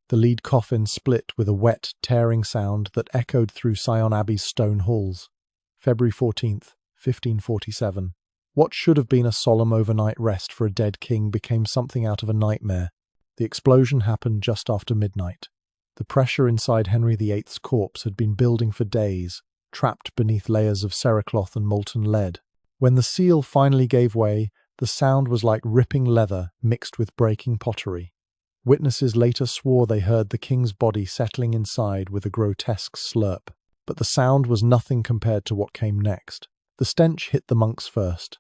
The lead coffin split with a wet, tearing sound that echoed through Sion Abbey's stone halls. February 14th, 1547. What should have been a solemn overnight rest for a dead king became something out of a nightmare. The explosion happened just after midnight. The pressure inside Henry VIII's corpse had been building for days, trapped beneath layers of cerecloth and molten lead. When the seal finally gave way, the sound was like ripping leather mixed with breaking pottery. Witnesses later swore they heard the king's body settling inside with a grotesque slurp. But the sound was nothing compared to what came next. The stench hit the monks first.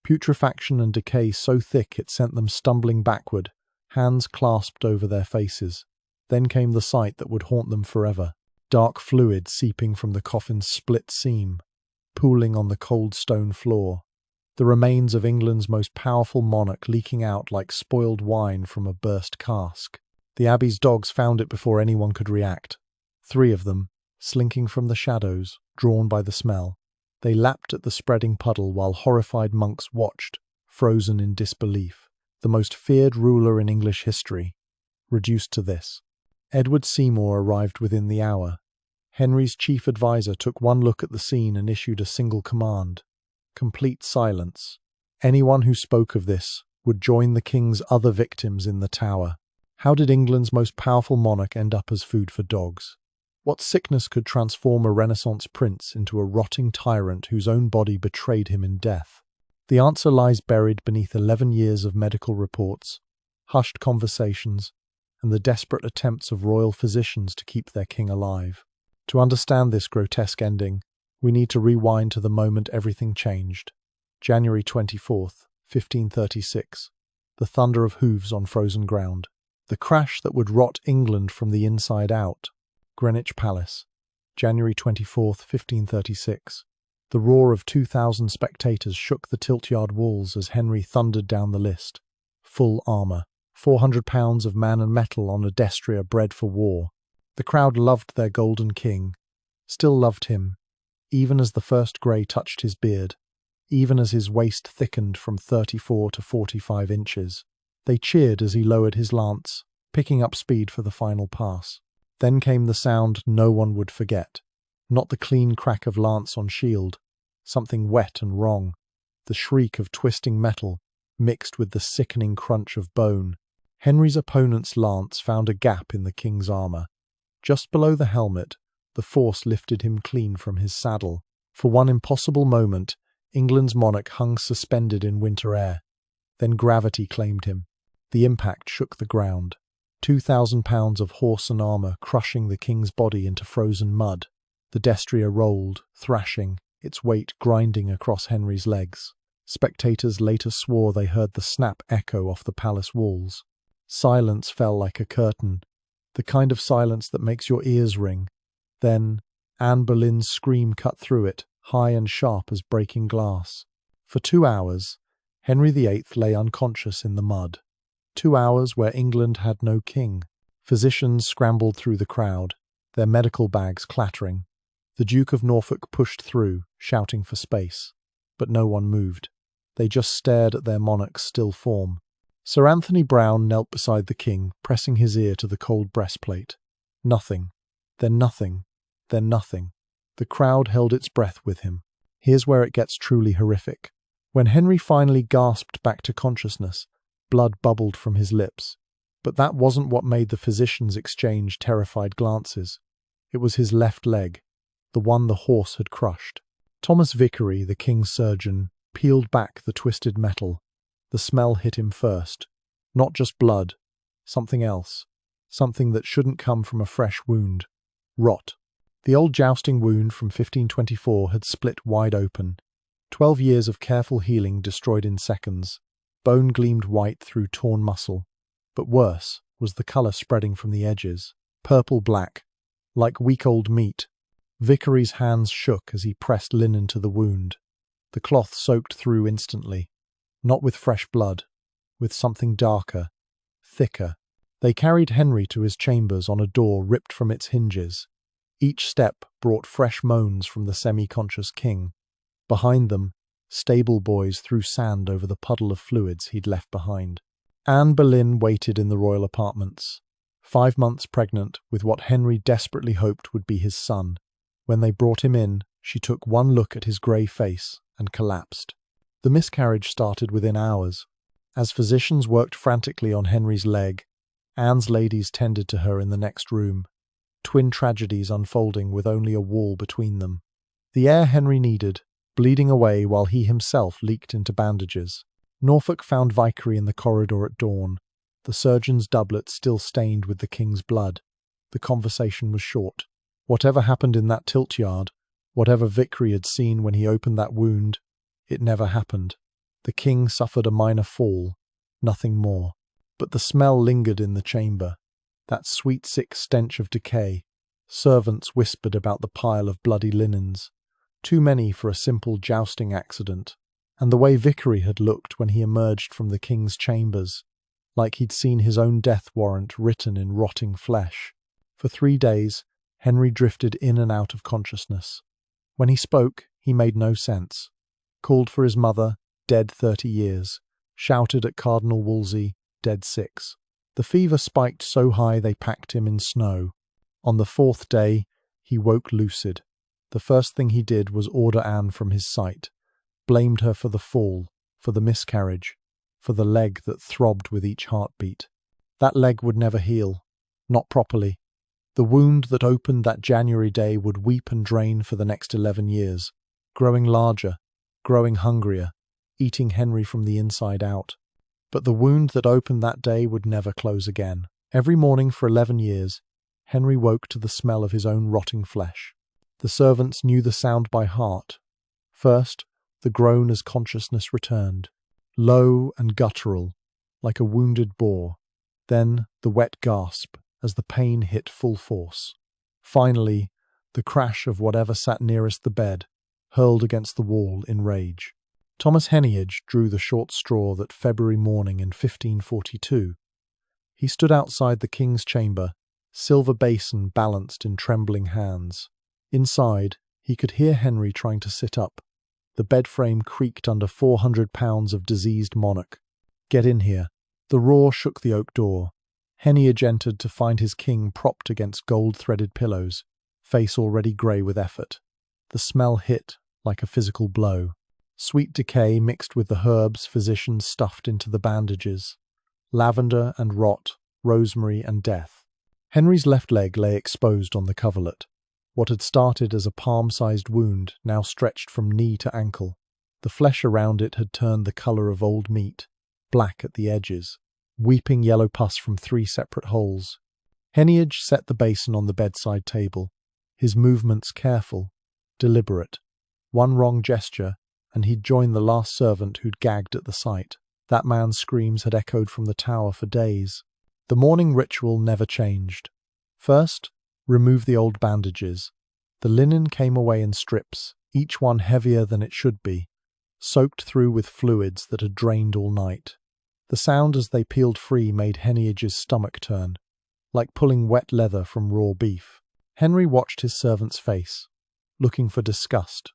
Putrefaction and decay so thick it sent them stumbling backward, hands clasped over their faces. Then came the sight that would haunt them forever. Dark fluid seeping from the coffin's split seam, pooling on the cold stone floor. The remains of England's most powerful monarch leaking out like spoiled wine from a burst cask. The abbey's dogs found it before anyone could react. 3 of them, slinking from the shadows, drawn by the smell. They lapped at the spreading puddle while horrified monks watched, frozen in disbelief. The most feared ruler in English history, reduced to this. Edward Seymour arrived within the hour. Henry's chief advisor took one look at the scene and issued a single command. Complete silence. Anyone who spoke of this would join the king's other victims in the Tower. How did England's most powerful monarch end up as food for dogs? What sickness could transform a Renaissance prince into a rotting tyrant whose own body betrayed him in death? The answer lies buried beneath 11 years of medical reports, hushed conversations, and the desperate attempts of royal physicians to keep their king alive. To understand this grotesque ending, we need to rewind to the moment everything changed. January 24th, 1536. The thunder of hooves on frozen ground. The crash that would rot England from the inside out. Greenwich Palace. January 24th, 1536. The roar of 2,000 spectators shook the tilt-yard walls as Henry thundered down the list. Full armour. 400 pounds of man and metal on a destrier bred for war. The crowd loved their golden king. Still loved him. Even as the first grey touched his beard, even as his waist thickened from 34 to 45 inches. They cheered as he lowered his lance, picking up speed for the final pass. Then came the sound no one would forget. Not the clean crack of lance on shield, something wet and wrong. The shriek of twisting metal, mixed with the sickening crunch of bone. Henry's opponent's lance found a gap in the king's armour. Just below the helmet, the force lifted him clean from his saddle. For one impossible moment, England's monarch hung suspended in winter air. Then gravity claimed him. The impact shook the ground. 2,000 pounds of horse and armour crushing the king's body into frozen mud. The destrier rolled, thrashing, its weight grinding across Henry's legs. Spectators later swore they heard the snap echo off the palace walls. Silence fell like a curtain, the kind of silence that makes your ears ring. Then, Anne Boleyn's scream cut through it, high and sharp as breaking glass. For 2 hours, Henry VIII lay unconscious in the mud. 2 hours where England had no king. Physicians scrambled through the crowd, their medical bags clattering. The Duke of Norfolk pushed through, shouting for space. But no one moved. They just stared at their monarch's still form. Sir Anthony Browne knelt beside the king, pressing his ear to the cold breastplate. Nothing. Then nothing. Then nothing. The crowd held its breath with him. Here's where it gets truly horrific. When Henry finally gasped back to consciousness, blood bubbled from his lips. But that wasn't what made the physicians exchange terrified glances. It was his left leg, the one the horse had crushed. Thomas Vicary, the king's surgeon, peeled back the twisted metal. The smell hit him first. Not just blood. Something else. Something that shouldn't come from a fresh wound. Rot. The old jousting wound from 1524 had split wide open. 12 years of careful healing destroyed in seconds. Bone gleamed white through torn muscle. But worse was the colour spreading from the edges. Purple-black. Like week old meat. Vicary's hands shook as he pressed linen to the wound. The cloth soaked through instantly. Not with fresh blood. With something darker. Thicker. They carried Henry to his chambers on a door ripped from its hinges. Each step brought fresh moans from the semi-conscious king. Behind them, stable boys threw sand over the puddle of fluids he'd left behind. Anne Boleyn waited in the royal apartments. 5 months pregnant with what Henry desperately hoped would be his son. When they brought him in, she took one look at his grey face and collapsed. The miscarriage started within hours. As physicians worked frantically on Henry's leg, Anne's ladies tended to her in the next room, twin tragedies unfolding with only a wall between them. The air Henry needed, bleeding away while he himself leaked into bandages. Norfolk found Vicary in the corridor at dawn, the surgeon's doublet still stained with the king's blood. The conversation was short. Whatever happened in that tilt yard, whatever Vicary had seen when he opened that wound, it never happened. The king suffered a minor fall, nothing more. But the smell lingered in the chamber, that sweet sick stench of decay. Servants whispered about the pile of bloody linens, too many for a simple jousting accident, and the way Vicary had looked when he emerged from the king's chambers, like he'd seen his own death warrant written in rotting flesh. For 3 days, Henry drifted in and out of consciousness. When he spoke, he made no sense. Called for his mother, dead 30 years, shouted at Cardinal Wolsey, dead 6. The fever spiked so high they packed him in snow. On the 4th day, he woke lucid. The first thing he did was order Anne from his sight, blamed her for the fall, for the miscarriage, for the leg that throbbed with each heartbeat. That leg would never heal, not properly. The wound that opened that January day would weep and drain for the next 11 years, growing larger, growing hungrier, eating Henry from the inside out. But the wound that opened that day would never close again. Every morning for 11 years, Henry woke to the smell of his own rotting flesh. The servants knew the sound by heart. First, the groan as consciousness returned, low and guttural, like a wounded boar. Then the wet gasp as the pain hit full force. Finally, the crash of whatever sat nearest the bed, hurled against the wall in rage. Thomas Heneage drew the short straw that February morning in 1542. He stood outside the king's chamber, silver basin balanced in trembling hands. Inside, he could hear Henry trying to sit up. The bed frame creaked under 400 pounds of diseased monarch. "Get in here." The roar shook the oak door. Heneage entered to find his king propped against gold-threaded pillows, face already grey with effort. The smell hit like a physical blow. Sweet decay mixed with the herbs physicians stuffed into the bandages. Lavender and rot, rosemary and death. Henry's left leg lay exposed on the coverlet. What had started as a palm-sized wound now stretched from knee to ankle. The flesh around it had turned the colour of old meat, black at the edges, weeping yellow pus from 3 separate holes. Heneage set the basin on the bedside table, his movements careful, deliberate. One wrong gesture, and he'd joined the last servant who'd gagged at the sight. That man's screams had echoed from the tower for days. The morning ritual never changed. First, remove the old bandages. The linen came away in strips, each one heavier than it should be, soaked through with fluids that had drained all night. The sound as they peeled free made Heneage's stomach turn, like pulling wet leather from raw beef. Henry watched his servant's face, looking for disgust,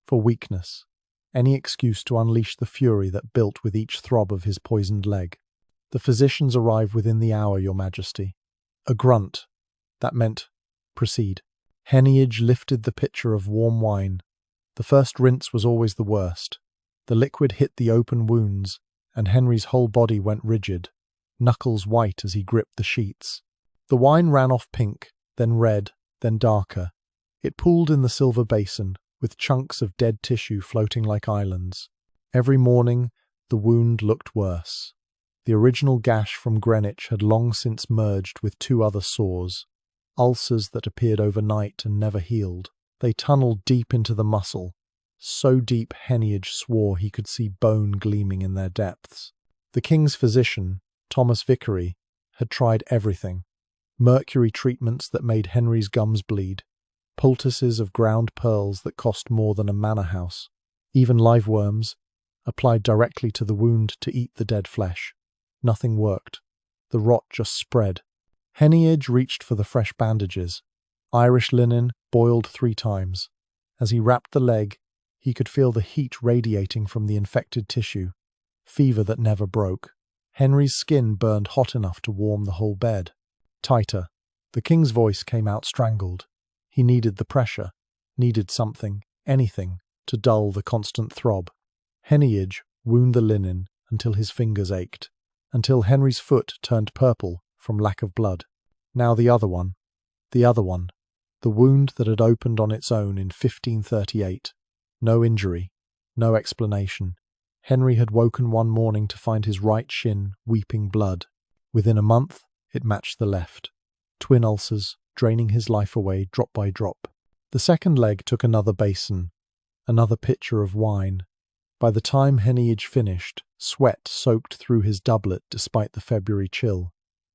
for weakness, any excuse to unleash the fury that built with each throb of his poisoned leg. "The physicians arrive within the hour, Your Majesty." A grunt. That meant, "Proceed." Heneage lifted the pitcher of warm wine. The first rinse was always the worst. The liquid hit the open wounds, and Henry's whole body went rigid, knuckles white as he gripped the sheets. The wine ran off pink, then red, then darker. It pooled in the silver basin, with chunks of dead tissue floating like islands. Every morning, the wound looked worse. The original gash from Greenwich had long since merged with 2 other sores, ulcers that appeared overnight and never healed. They tunneled deep into the muscle, so deep Heneage swore he could see bone gleaming in their depths. The king's physician, Thomas Vicary, had tried everything. Mercury treatments that made Henry's gums bleed, poultices of ground pearls that cost more than a manor house, even live worms, applied directly to the wound to eat the dead flesh. Nothing worked. The rot just spread. Heneage reached for the fresh bandages. Irish linen, boiled 3 times. As he wrapped the leg, he could feel the heat radiating from the infected tissue, fever that never broke. Henry's skin burned hot enough to warm the whole bed. Tighter. The king's voice came out strangled. He needed the pressure, needed something, anything, to dull the constant throb. Henneage wound the linen until his fingers ached, until Henry's foot turned purple from lack of blood. Now the other one. The wound that had opened on its own in 1538. No injury, no explanation. Henry had woken one morning to find his right shin weeping blood. Within a month, it matched the left. Twin ulcers, draining his life away drop by drop. The second leg took another basin, another pitcher of wine. By the time Henneage finished, sweat soaked through his doublet despite the February chill.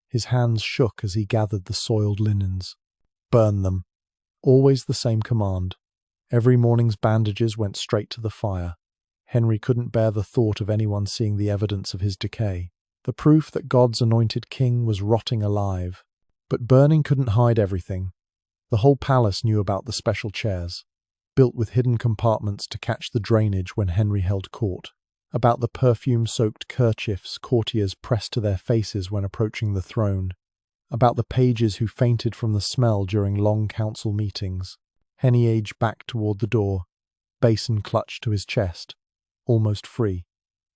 His hands shook as he gathered the soiled linens. Burn them. Always the same command. Every morning's bandages went straight to the fire. Henry couldn't bear the thought of anyone seeing the evidence of his decay, the proof that God's anointed king was rotting alive. But burning couldn't hide everything. The whole palace knew about the special chairs, built with hidden compartments to catch the drainage when Henry held court, about the perfume-soaked kerchiefs courtiers pressed to their faces when approaching the throne, about the pages who fainted from the smell during long council meetings. Henneage backed toward the door, basin clutched to his chest, almost free,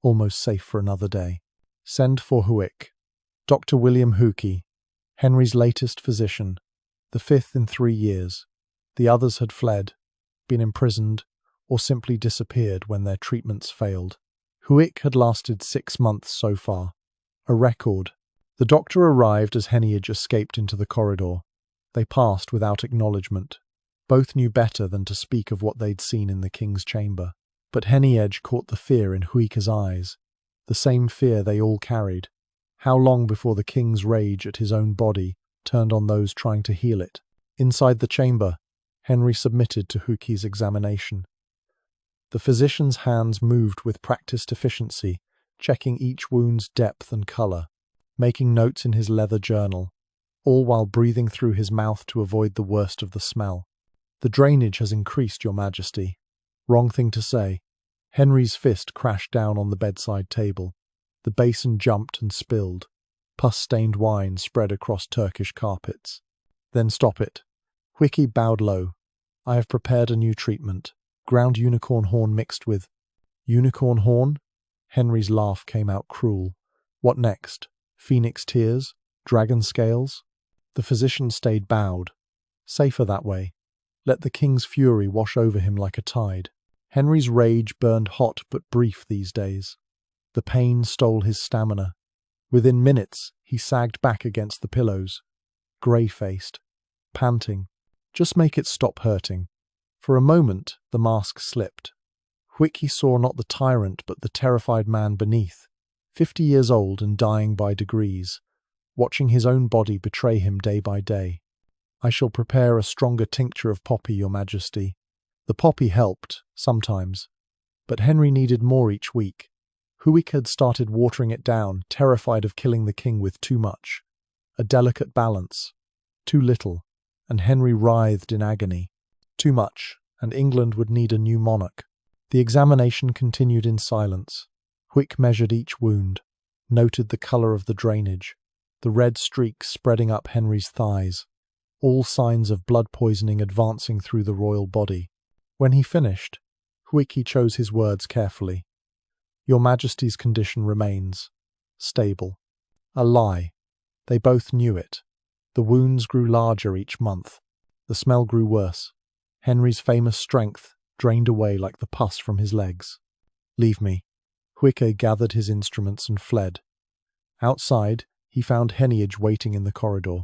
almost safe for another day. Send for Huick. Dr. William Huick, Henry's latest physician, the fifth in 3 years. The others had fled, been imprisoned, or simply disappeared when their treatments failed. Huick had lasted 6 months so far. A record. The doctor arrived as Henneage escaped into the corridor. They passed without acknowledgement. Both knew better than to speak of what they'd seen in the king's chamber. But Henneage caught the fear in Huick's eyes, the same fear they all carried. How long before the king's rage at his own body turned on those trying to heal it? Inside the chamber, Henry submitted to Huick's examination. The physician's hands moved with practiced efficiency, checking each wound's depth and colour, making notes in his leather journal, all while breathing through his mouth to avoid the worst of the smell. "The drainage has increased, Your Majesty." Wrong thing to say. Henry's fist crashed down on the bedside table. The basin jumped and spilled. Pus-stained wine spread across Turkish carpets. "Then stop it." Huick bowed low. "I have prepared a new treatment. Ground unicorn horn mixed with—" "Unicorn horn?" Henry's laugh came out cruel. "What next? Phoenix tears? Dragon scales?" The physician stayed bowed. Safer that way. Let the king's fury wash over him like a tide. Henry's rage burned hot but brief these days. The pain stole his stamina. Within minutes, he sagged back against the pillows, grey-faced, panting. Just make it stop hurting. For a moment, the mask slipped. Huick saw not the tyrant but the terrified man beneath, 50 years old and dying by degrees, watching his own body betray him day by day. "I shall prepare a stronger tincture of poppy, Your Majesty." The poppy helped, sometimes, but Henry needed more each week. Huick had started watering it down, terrified of killing the king with too much. A delicate balance. Too little, and Henry writhed in agony. Too much, and England would need a new monarch. The examination continued in silence. Huick measured each wound, noted the colour of the drainage, the red streaks spreading up Henry's thighs, all signs of blood poisoning advancing through the royal body. When he finished, Huick chose his words carefully. "Your Majesty's condition remains stable." A lie. They both knew it. The wounds grew larger each month. The smell grew worse. Henry's famous strength drained away like the pus from his legs. "Leave me." Huick gathered his instruments and fled. Outside, he found Henneage waiting in the corridor.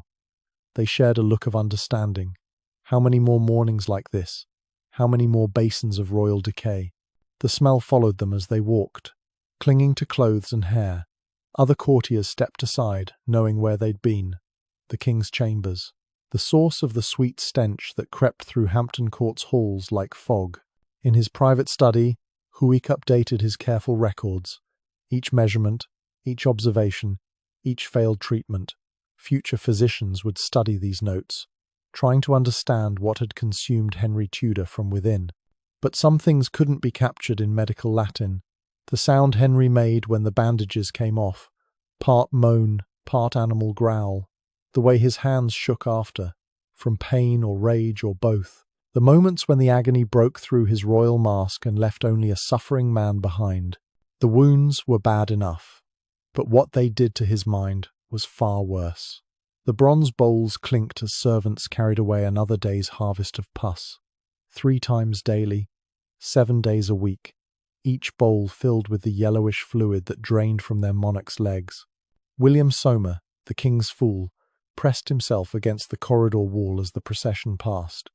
They shared a look of understanding. How many more mornings like this? How many more basins of royal decay? The smell followed them as they walked, clinging to clothes and hair. Other courtiers stepped aside, knowing where they'd been. The king's chambers. The source of the sweet stench that crept through Hampton Court's halls like fog. In his private study, Huick updated his careful records. Each measurement, each observation, each failed treatment. Future physicians would study these notes, trying to understand what had consumed Henry Tudor from within. But some things couldn't be captured in medical Latin. The sound Henry made when the bandages came off, part moan, part animal growl. the way his hands shook after, from pain or rage or both. The moments when the agony broke through his royal mask and left only a suffering man behind. The wounds were bad enough, but what they did to his mind was far worse. The bronze bowls clinked as servants carried away another day's harvest of pus. 3 times daily, 7 days a week, each bowl filled with the yellowish fluid that drained from their monarch's legs. William Somer, the king's fool, pressed himself against the corridor wall as the procession passed.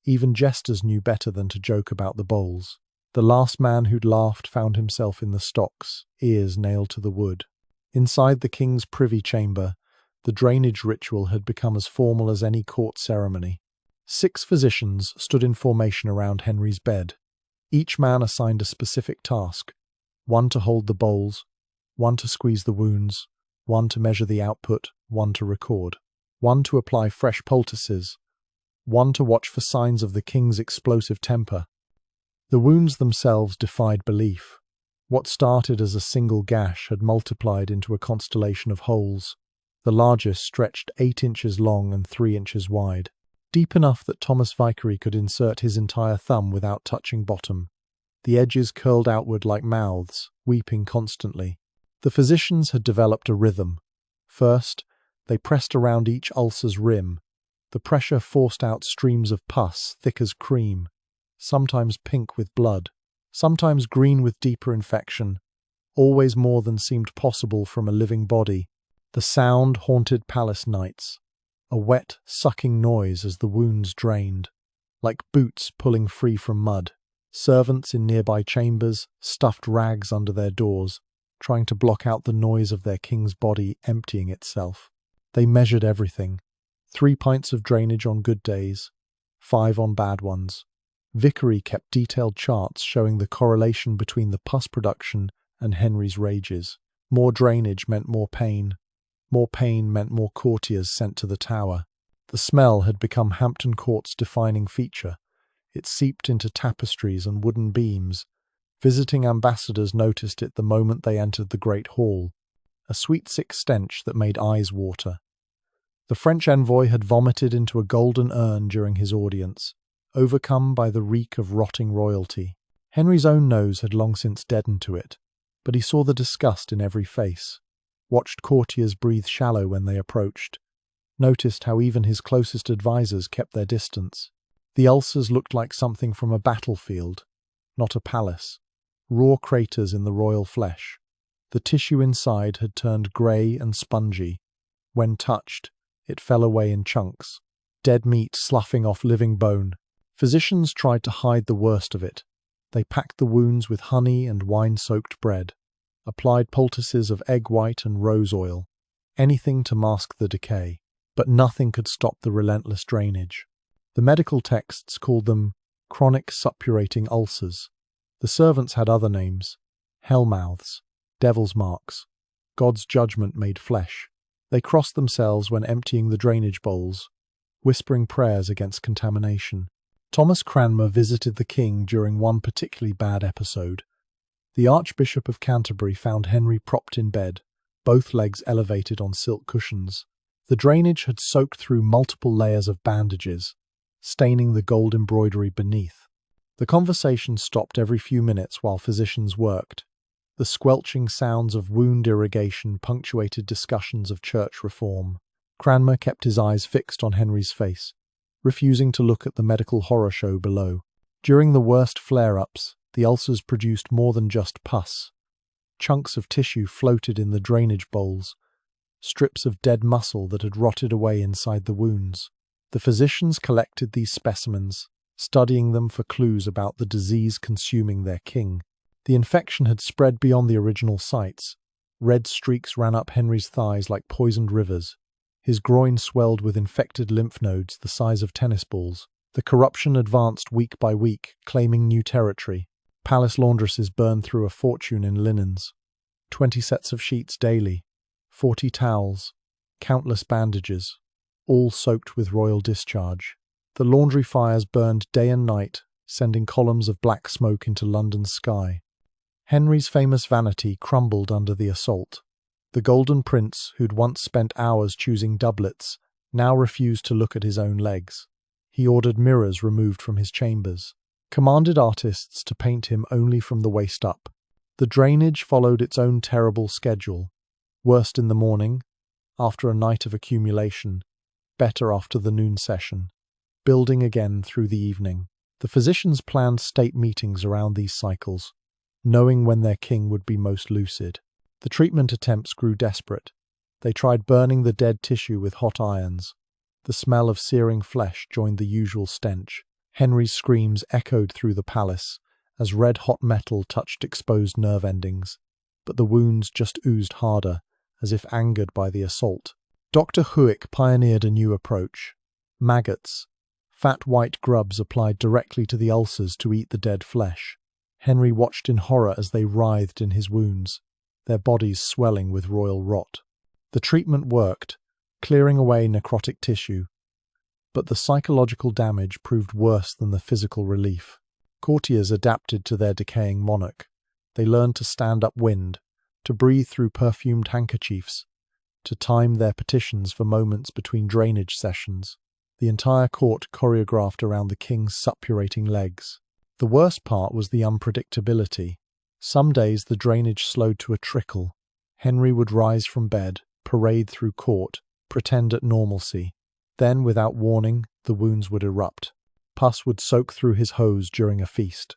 Even jesters knew better than to joke about the bowls. The last man who'd laughed found himself in the stocks, ears nailed to the wood. Inside the king's privy chamber, the drainage ritual had become as formal as any court ceremony. 6 physicians stood in formation around Henry's bed. Each man assigned a specific task, one to hold the bowls, one to squeeze the wounds, one to measure the output, one to record, one to apply fresh poultices, one to watch for signs of the king's explosive temper. The wounds themselves defied belief. What started as a single gash had multiplied into a constellation of holes. The largest stretched 8 inches long and 3 inches wide, deep enough that Thomas Vicary could insert his entire thumb without touching bottom. The edges curled outward like mouths, weeping constantly. The physicians had developed a rhythm. First, they pressed around each ulcer's rim. The pressure forced out streams of pus, thick as cream, sometimes pink with blood, sometimes green with deeper infection, always more than seemed possible from a living body. The sound haunted palace nights, a wet, sucking noise as the wounds drained, like boots pulling free from mud. Servants in nearby chambers stuffed rags under their doors, trying to block out the noise of their king's body emptying itself. They measured everything. 3 pints of drainage on good days, 5 on bad ones. Vicary kept detailed charts showing the correlation between the pus production and Henry's rages. More drainage meant more pain. More pain meant more courtiers sent to the Tower. The smell had become Hampton Court's defining feature. It seeped into tapestries and wooden beams. Visiting ambassadors noticed it the moment they entered the Great Hall, a sweet sick stench that made eyes water. The French envoy had vomited into a golden urn during his audience, overcome by the reek of rotting royalty. Henry's own nose had long since deadened to it, but he saw the disgust in every face, watched courtiers breathe shallow when they approached, noticed how even his closest advisers kept their distance. The ulcers looked like something from a battlefield, not a palace. Raw craters in the royal flesh. The tissue inside had turned grey and spongy. When touched, it fell away in chunks, dead meat sloughing off living bone. Physicians tried to hide the worst of it. They packed the wounds with honey and wine-soaked bread, applied poultices of egg white and rose oil, anything to mask the decay. But nothing could stop the relentless drainage. The medical texts called them chronic suppurating ulcers. The servants had other names: hellmouths, devil's marks, God's judgment made flesh. They crossed themselves when emptying the drainage bowls, whispering prayers against contamination. Thomas Cranmer visited the king during one particularly bad episode. The Archbishop of Canterbury found Henry propped in bed, both legs elevated on silk cushions. The drainage had soaked through multiple layers of bandages, staining the gold embroidery beneath. The conversation stopped every few minutes while physicians worked. The squelching sounds of wound irrigation punctuated discussions of church reform. Cranmer kept his eyes fixed on Henry's face, refusing to look at the medical horror show below. During the worst flare-ups, the ulcers produced more than just pus. Chunks of tissue floated in the drainage bowls, strips of dead muscle that had rotted away inside the wounds. The physicians collected these specimens, studying them for clues about the disease consuming their king. The infection had spread beyond the original sites. Red streaks ran up Henry's thighs like poisoned rivers. His groin swelled with infected lymph nodes the size of tennis balls. The corruption advanced week by week, claiming new territory. Palace laundresses burned through a fortune in linens. 20 sets of sheets daily, 40 towels, countless bandages, all soaked with royal discharge. The laundry fires burned day and night, sending columns of black smoke into London's sky. Henry's famous vanity crumbled under the assault. The golden prince, who'd once spent hours choosing doublets, now refused to look at his own legs. He ordered mirrors removed from his chambers, commanded artists to paint him only from the waist up. The drainage followed its own terrible schedule. Worst in the morning, after a night of accumulation, better after the noon session, building again through the evening. The physicians planned state meetings around these cycles, knowing when their king would be most lucid. The treatment attempts grew desperate. They tried burning the dead tissue with hot irons. The smell of searing flesh joined the usual stench. Henry's screams echoed through the palace as red-hot metal touched exposed nerve endings, but the wounds just oozed harder, as if angered by the assault. Dr. Huick pioneered a new approach. Maggots, fat white grubs applied directly to the ulcers to eat the dead flesh. Henry watched in horror as they writhed in his wounds, their bodies swelling with royal rot. The treatment worked, clearing away necrotic tissue, but the psychological damage proved worse than the physical relief. Courtiers adapted to their decaying monarch. They learned to stand upwind, to breathe through perfumed handkerchiefs, to time their petitions for moments between drainage sessions. The entire court choreographed around the king's suppurating legs. The worst part was the unpredictability. Some days the drainage slowed to a trickle. Henry would rise from bed, parade through court, pretend at normalcy. Then, without warning, the wounds would erupt. Pus would soak through his hose during a feast.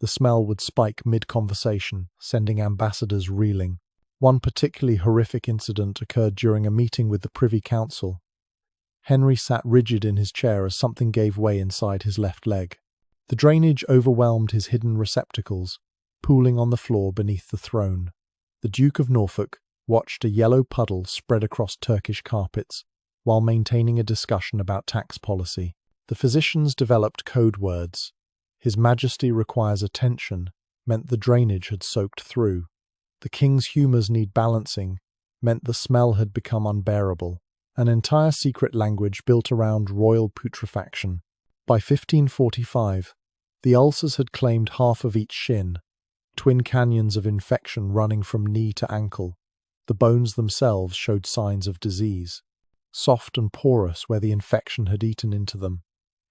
The smell would spike mid-conversation, sending ambassadors reeling. One particularly horrific incident occurred during a meeting with the Privy Council. Henry sat rigid in his chair as something gave way inside his left leg. The drainage overwhelmed his hidden receptacles, pooling on the floor beneath the throne. The Duke of Norfolk watched a yellow puddle spread across Turkish carpets, while maintaining a discussion about tax policy. The physicians developed code words. His Majesty requires attention meant the drainage had soaked through. The king's humours need balancing meant the smell had become unbearable. An entire secret language built around royal putrefaction. By 1545, the ulcers had claimed half of each shin, twin canyons of infection running from knee to ankle. The bones themselves showed signs of disease, soft and porous where the infection had eaten into them.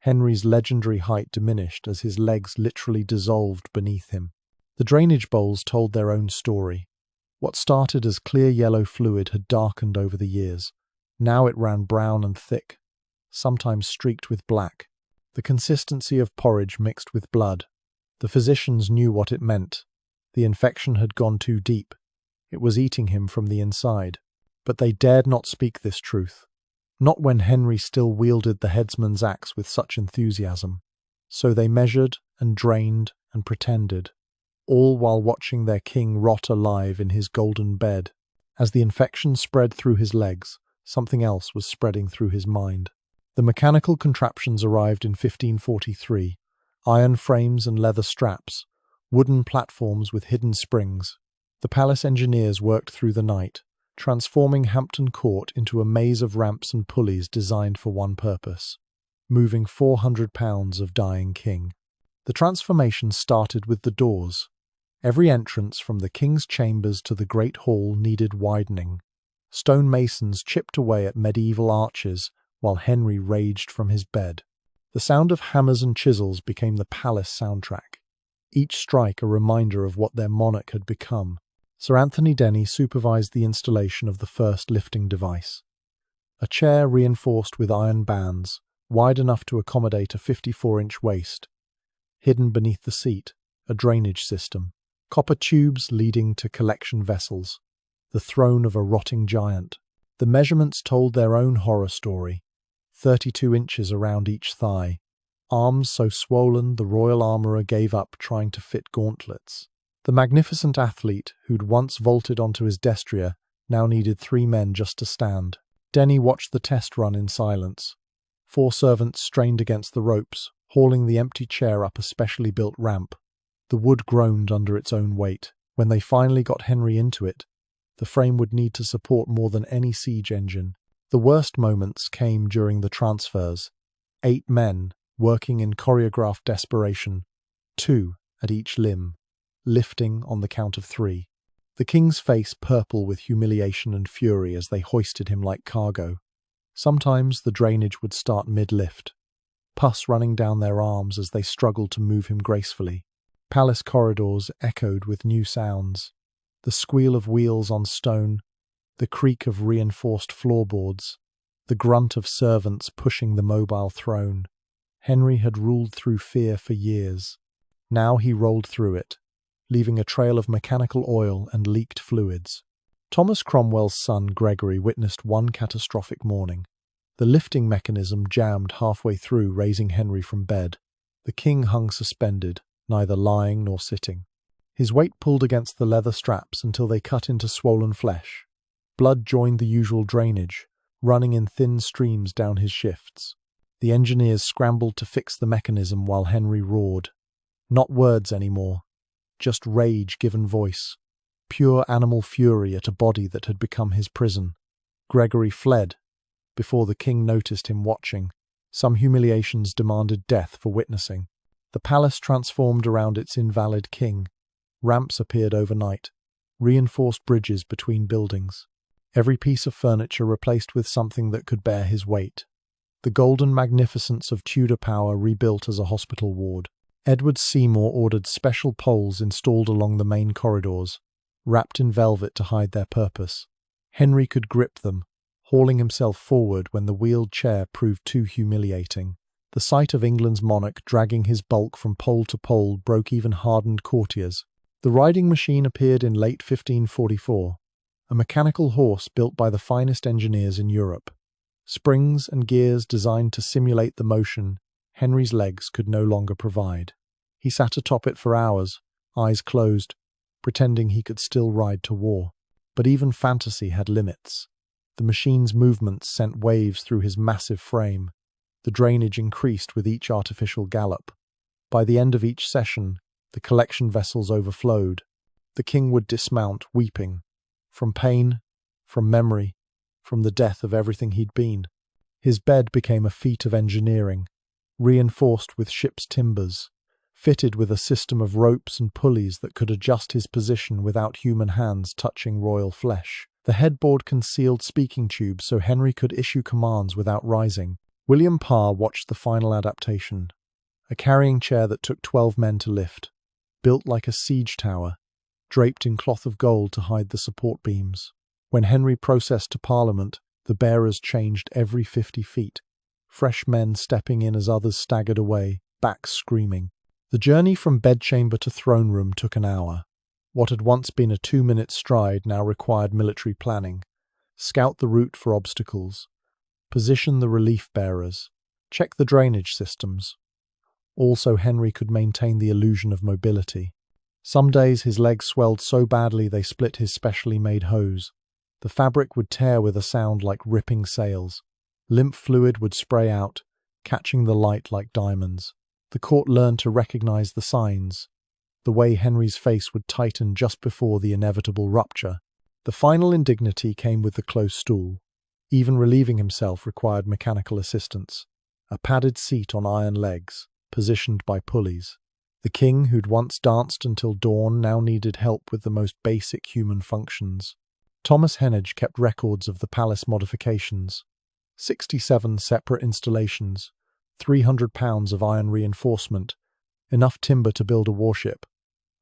Henry's legendary height diminished as his legs literally dissolved beneath him. The drainage bowls told their own story. What started as clear yellow fluid had darkened over the years. Now it ran brown and thick, sometimes streaked with black, the consistency of porridge mixed with blood. The physicians knew what it meant. The infection had gone too deep. It was eating him from the inside. But they dared not speak this truth. Not when Henry still wielded the headsman's axe with such enthusiasm. So they measured and drained and pretended, all while watching their king rot alive in his golden bed. As the infection spread through his legs, something else was spreading through his mind. The mechanical contraptions arrived in 1543, iron frames and leather straps, wooden platforms with hidden springs. The palace engineers worked through the night, transforming Hampton Court into a maze of ramps and pulleys designed for one purpose: moving 400 pounds of dying king. The transformation started with the doors. Every entrance from the king's chambers to the great hall needed widening. Stone masons chipped away at medieval arches while Henry raged from his bed. The sound of hammers and chisels became the palace soundtrack, each strike a reminder of what their monarch had become. Sir Anthony Denny supervised the installation of the first lifting device. A chair reinforced with iron bands, wide enough to accommodate a 54-inch waist. Hidden beneath the seat, a drainage system. Copper tubes leading to collection vessels. The throne of a rotting giant. The measurements told their own horror story. 32 inches around each thigh. Arms so swollen the royal armourer gave up trying to fit gauntlets. The magnificent athlete who'd once vaulted onto his destrier now needed 3 men just to stand. Denny watched the test run in silence. 4 servants strained against the ropes, hauling the empty chair up a specially built ramp. The wood groaned under its own weight. When they finally got Henry into it, the frame would need to support more than any siege engine. The worst moments came during the transfers. 8 men, working in choreographed desperation, 2 at each limb, lifting on the count of 3. the king's face purple with humiliation and fury as they hoisted him like cargo. Sometimes the drainage would start mid-lift, pus running down their arms as they struggled to move him gracefully. Palace corridors echoed with new sounds. The squeal of wheels on stone, the creak of reinforced floorboards, the grunt of servants pushing the mobile throne. Henry had ruled through fear for years. Now he rolled through it, leaving a trail of mechanical oil and leaked fluids. Thomas Cromwell's son Gregory witnessed one catastrophic morning. The lifting mechanism jammed halfway through, raising Henry from bed. The king hung suspended, neither lying nor sitting. His weight pulled against the leather straps until they cut into swollen flesh. Blood joined the usual drainage, running in thin streams down his shifts. The engineers scrambled to fix the mechanism while Henry roared. Not words anymore, just rage given voice. Pure animal fury at a body that had become his prison. Gregory fled, before the king noticed him watching. Some humiliations demanded death for witnessing. The palace transformed around its invalid king. Ramps appeared overnight, reinforced bridges between buildings. Every piece of furniture replaced with something that could bear his weight. The golden magnificence of Tudor power rebuilt as a hospital ward. Edward Seymour ordered special poles installed along the main corridors, wrapped in velvet to hide their purpose. Henry could grip them, hauling himself forward when the wheeled chair proved too humiliating. The sight of England's monarch dragging his bulk from pole to pole broke even hardened courtiers. The riding machine appeared in late 1544, a mechanical horse built by the finest engineers in Europe. Springs and gears designed to simulate the motion Henry's legs could no longer provide. He sat atop it for hours, eyes closed, pretending he could still ride to war. But even fantasy had limits. The machine's movements sent waves through his massive frame. The drainage increased with each artificial gallop. By the end of each session, the collection vessels overflowed. The king would dismount, weeping. From pain, from memory, from the death of everything he'd been. His bed became a feat of engineering, reinforced with ship's timbers, fitted with a system of ropes and pulleys that could adjust his position without human hands touching royal flesh. The headboard concealed speaking tubes so Henry could issue commands without rising. William Parr watched the final adaptation, a carrying chair that took 12 men to lift, built like a siege tower, draped in cloth of gold to hide the support beams. When Henry processed to Parliament, the bearers changed every 50 feet, fresh men stepping in as others staggered away, backs screaming. The journey from bedchamber to throne room took an hour. What had once been a 2-minute stride now required military planning. Scout the route for obstacles. Position the relief bearers. Check the drainage systems. Also, Henry could maintain the illusion of mobility. Some days his legs swelled so badly they split his specially made hose. The fabric would tear with a sound like ripping sails. Lymph fluid would spray out, catching the light like diamonds. The court learned to recognize the signs. The way Henry's face would tighten just before the inevitable rupture. The final indignity came with the close stool. Even relieving himself required mechanical assistance. A padded seat on iron legs, positioned by pulleys. The king, who'd once danced until dawn, now needed help with the most basic human functions. Thomas Henage kept records of the palace modifications. 67 separate installations, 300 pounds of iron reinforcement, enough timber to build a warship,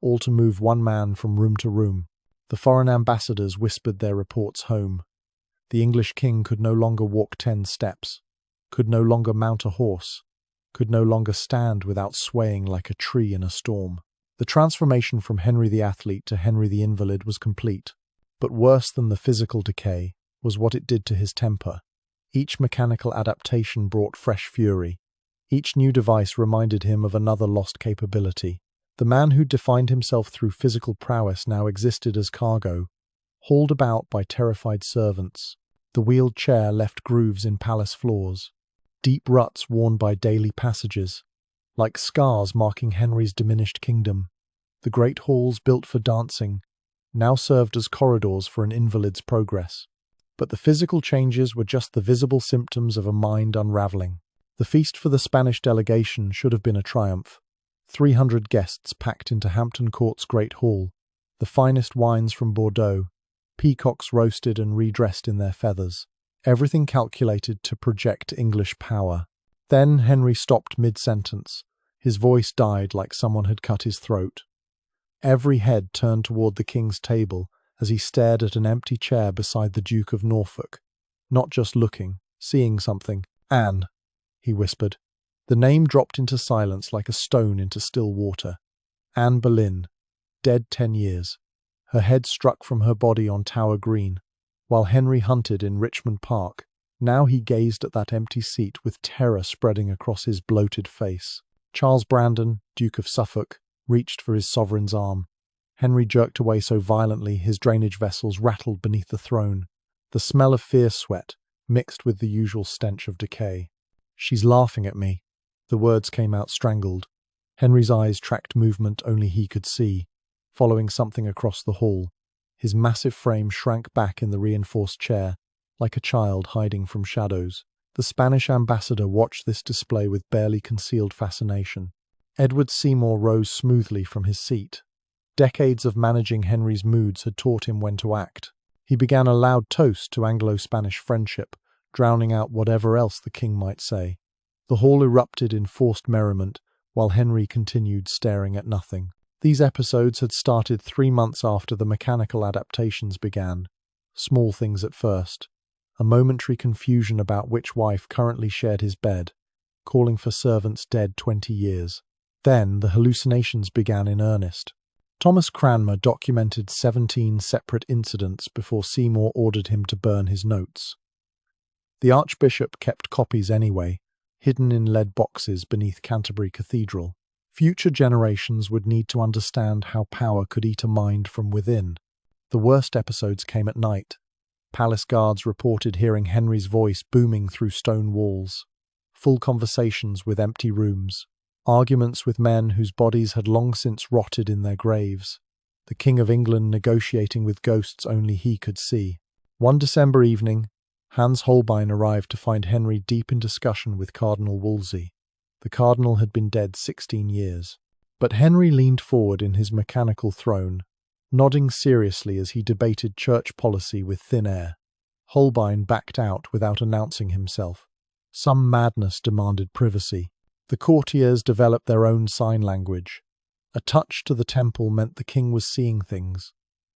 all to move one man from room to room. The foreign ambassadors whispered their reports home. The English king could no longer walk 10 steps, could no longer mount a horse, could no longer stand without swaying like a tree in a storm. The transformation from Henry the athlete to Henry the invalid was complete. But worse than the physical decay was what it did to his temper. Each mechanical adaptation brought fresh fury. Each new device reminded him of another lost capability. The man who defined himself through physical prowess now existed as cargo, hauled about by terrified servants. The wheeled chair left grooves in palace floors, deep ruts worn by daily passages, like scars marking Henry's diminished kingdom. The great halls built for dancing now served as corridors for an invalid's progress. But the physical changes were just the visible symptoms of a mind unraveling. The feast for the Spanish delegation should have been a triumph. 300 guests packed into Hampton Court's Great Hall. the finest wines from Bordeaux, peacocks roasted and redressed in their feathers, everything calculated to project English power. Then Henry stopped mid-sentence. His voice died like someone had cut his throat. Every head turned toward the king's table as he stared at an empty chair beside the Duke of Norfolk. Not just looking, seeing something. "Anne," he whispered. The name dropped into silence like a stone into still water. Anne Boleyn, dead 10 years. Her head struck from her body on Tower Green, while Henry hunted in Richmond Park. Now he gazed at that empty seat with terror spreading across his bloated face. Charles Brandon, Duke of Suffolk, reached for his sovereign's arm. Henry jerked away so violently his drainage vessels rattled beneath the throne. The smell of fierce sweat mixed with the usual stench of decay. "She's laughing at me." The words came out strangled. Henry's eyes tracked movement only he could see, following something across the hall. His massive frame shrank back in the reinforced chair, like a child hiding from shadows. The Spanish ambassador watched this display with barely concealed fascination. Edward Seymour rose smoothly from his seat. Decades of managing Henry's moods had taught him when to act. He began a loud toast to Anglo-Spanish friendship, drowning out whatever else the king might say. The hall erupted in forced merriment, while Henry continued staring at nothing. These episodes had started 3 months after the mechanical adaptations began. Small things at first. A momentary confusion about which wife currently shared his bed, calling for servants dead 20 years. Then the hallucinations began in earnest. Thomas Cranmer documented 17 separate incidents before Seymour ordered him to burn his notes. The Archbishop kept copies anyway, hidden in lead boxes beneath Canterbury Cathedral. Future generations would need to understand how power could eat a mind from within. The worst episodes came at night. Palace guards reported hearing Henry's voice booming through stone walls. Full conversations with empty rooms. Arguments with men whose bodies had long since rotted in their graves. The King of England negotiating with ghosts only he could see. One December evening, Hans Holbein arrived to find Henry deep in discussion with Cardinal Wolsey. The cardinal had been dead 16 years. But Henry leaned forward in his mechanical throne, nodding seriously as he debated church policy with thin air. Holbein backed out without announcing himself. Some madness demanded privacy. The courtiers developed their own sign language. A touch to the temple meant the king was seeing things.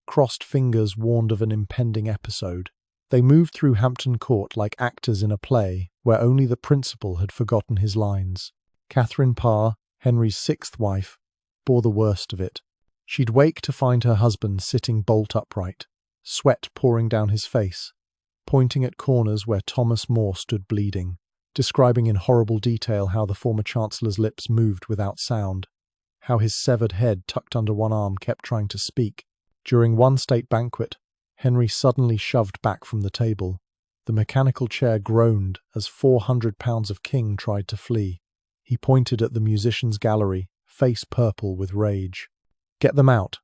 Crossed fingers warned of an impending episode. They moved through Hampton Court like actors in a play where only the principal had forgotten his lines. Catherine Parr, Henry's 6th wife, bore the worst of it. She'd wake to find her husband sitting bolt upright, sweat pouring down his face, pointing at corners where Thomas More stood bleeding, describing in horrible detail how the former Chancellor's lips moved without sound, how his severed head tucked under one arm kept trying to speak. During one state banquet, Henry suddenly shoved back from the table. The mechanical chair groaned as 400 pounds of king tried to flee. He pointed at the musicians' gallery, face purple with rage. "Get them out.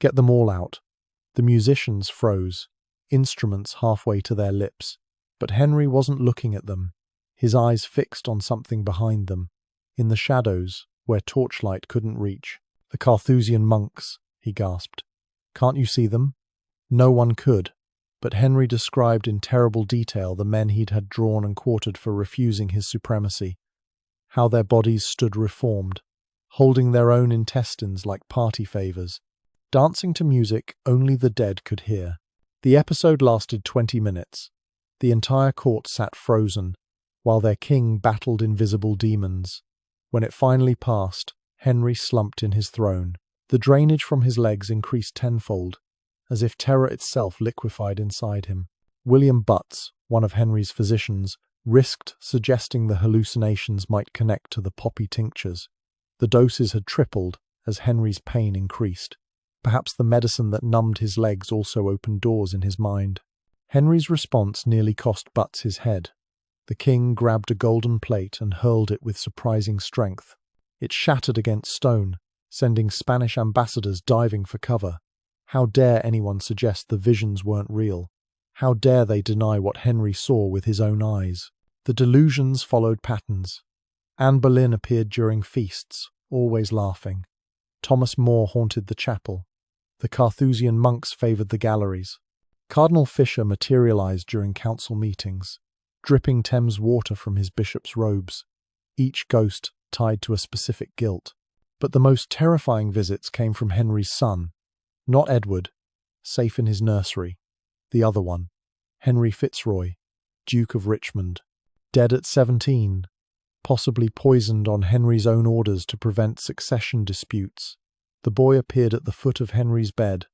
Get them all out." The musicians froze, instruments halfway to their lips. But Henry wasn't looking at them, his eyes fixed on something behind them, in the shadows, where torchlight couldn't reach. "The Carthusian monks," he gasped. "Can't you see them?" No one could, but Henry described in terrible detail the men he'd had drawn and quartered for refusing his supremacy, how their bodies stood reformed, holding their own intestines like party favours, dancing to music only the dead could hear. The episode lasted 20 minutes. The entire court sat frozen, while their king battled invisible demons. When it finally passed, Henry slumped in his throne. The drainage from his legs increased tenfold, as if terror itself liquefied inside him. William Butts, one of Henry's physicians, risked suggesting the hallucinations might connect to the poppy tinctures. The doses had tripled as Henry's pain increased. Perhaps the medicine that numbed his legs also opened doors in his mind. Henry's response nearly cost Butts his head. The king grabbed a golden plate and hurled it with surprising strength. It shattered against stone, sending Spanish ambassadors diving for cover. How dare anyone suggest the visions weren't real? How dare they deny what Henry saw with his own eyes? The delusions followed patterns. Anne Boleyn appeared during feasts, always laughing. Thomas More haunted the chapel. The Carthusian monks favoured the galleries. Cardinal Fisher materialised during council meetings, dripping Thames water from his bishop's robes, each ghost tied to a specific guilt. But the most terrifying visits came from Henry's son, not Edward, safe in his nursery. The other one, Henry Fitzroy, Duke of Richmond, dead at 17, possibly poisoned on Henry's own orders to prevent succession disputes. The boy appeared at the foot of Henry's bed,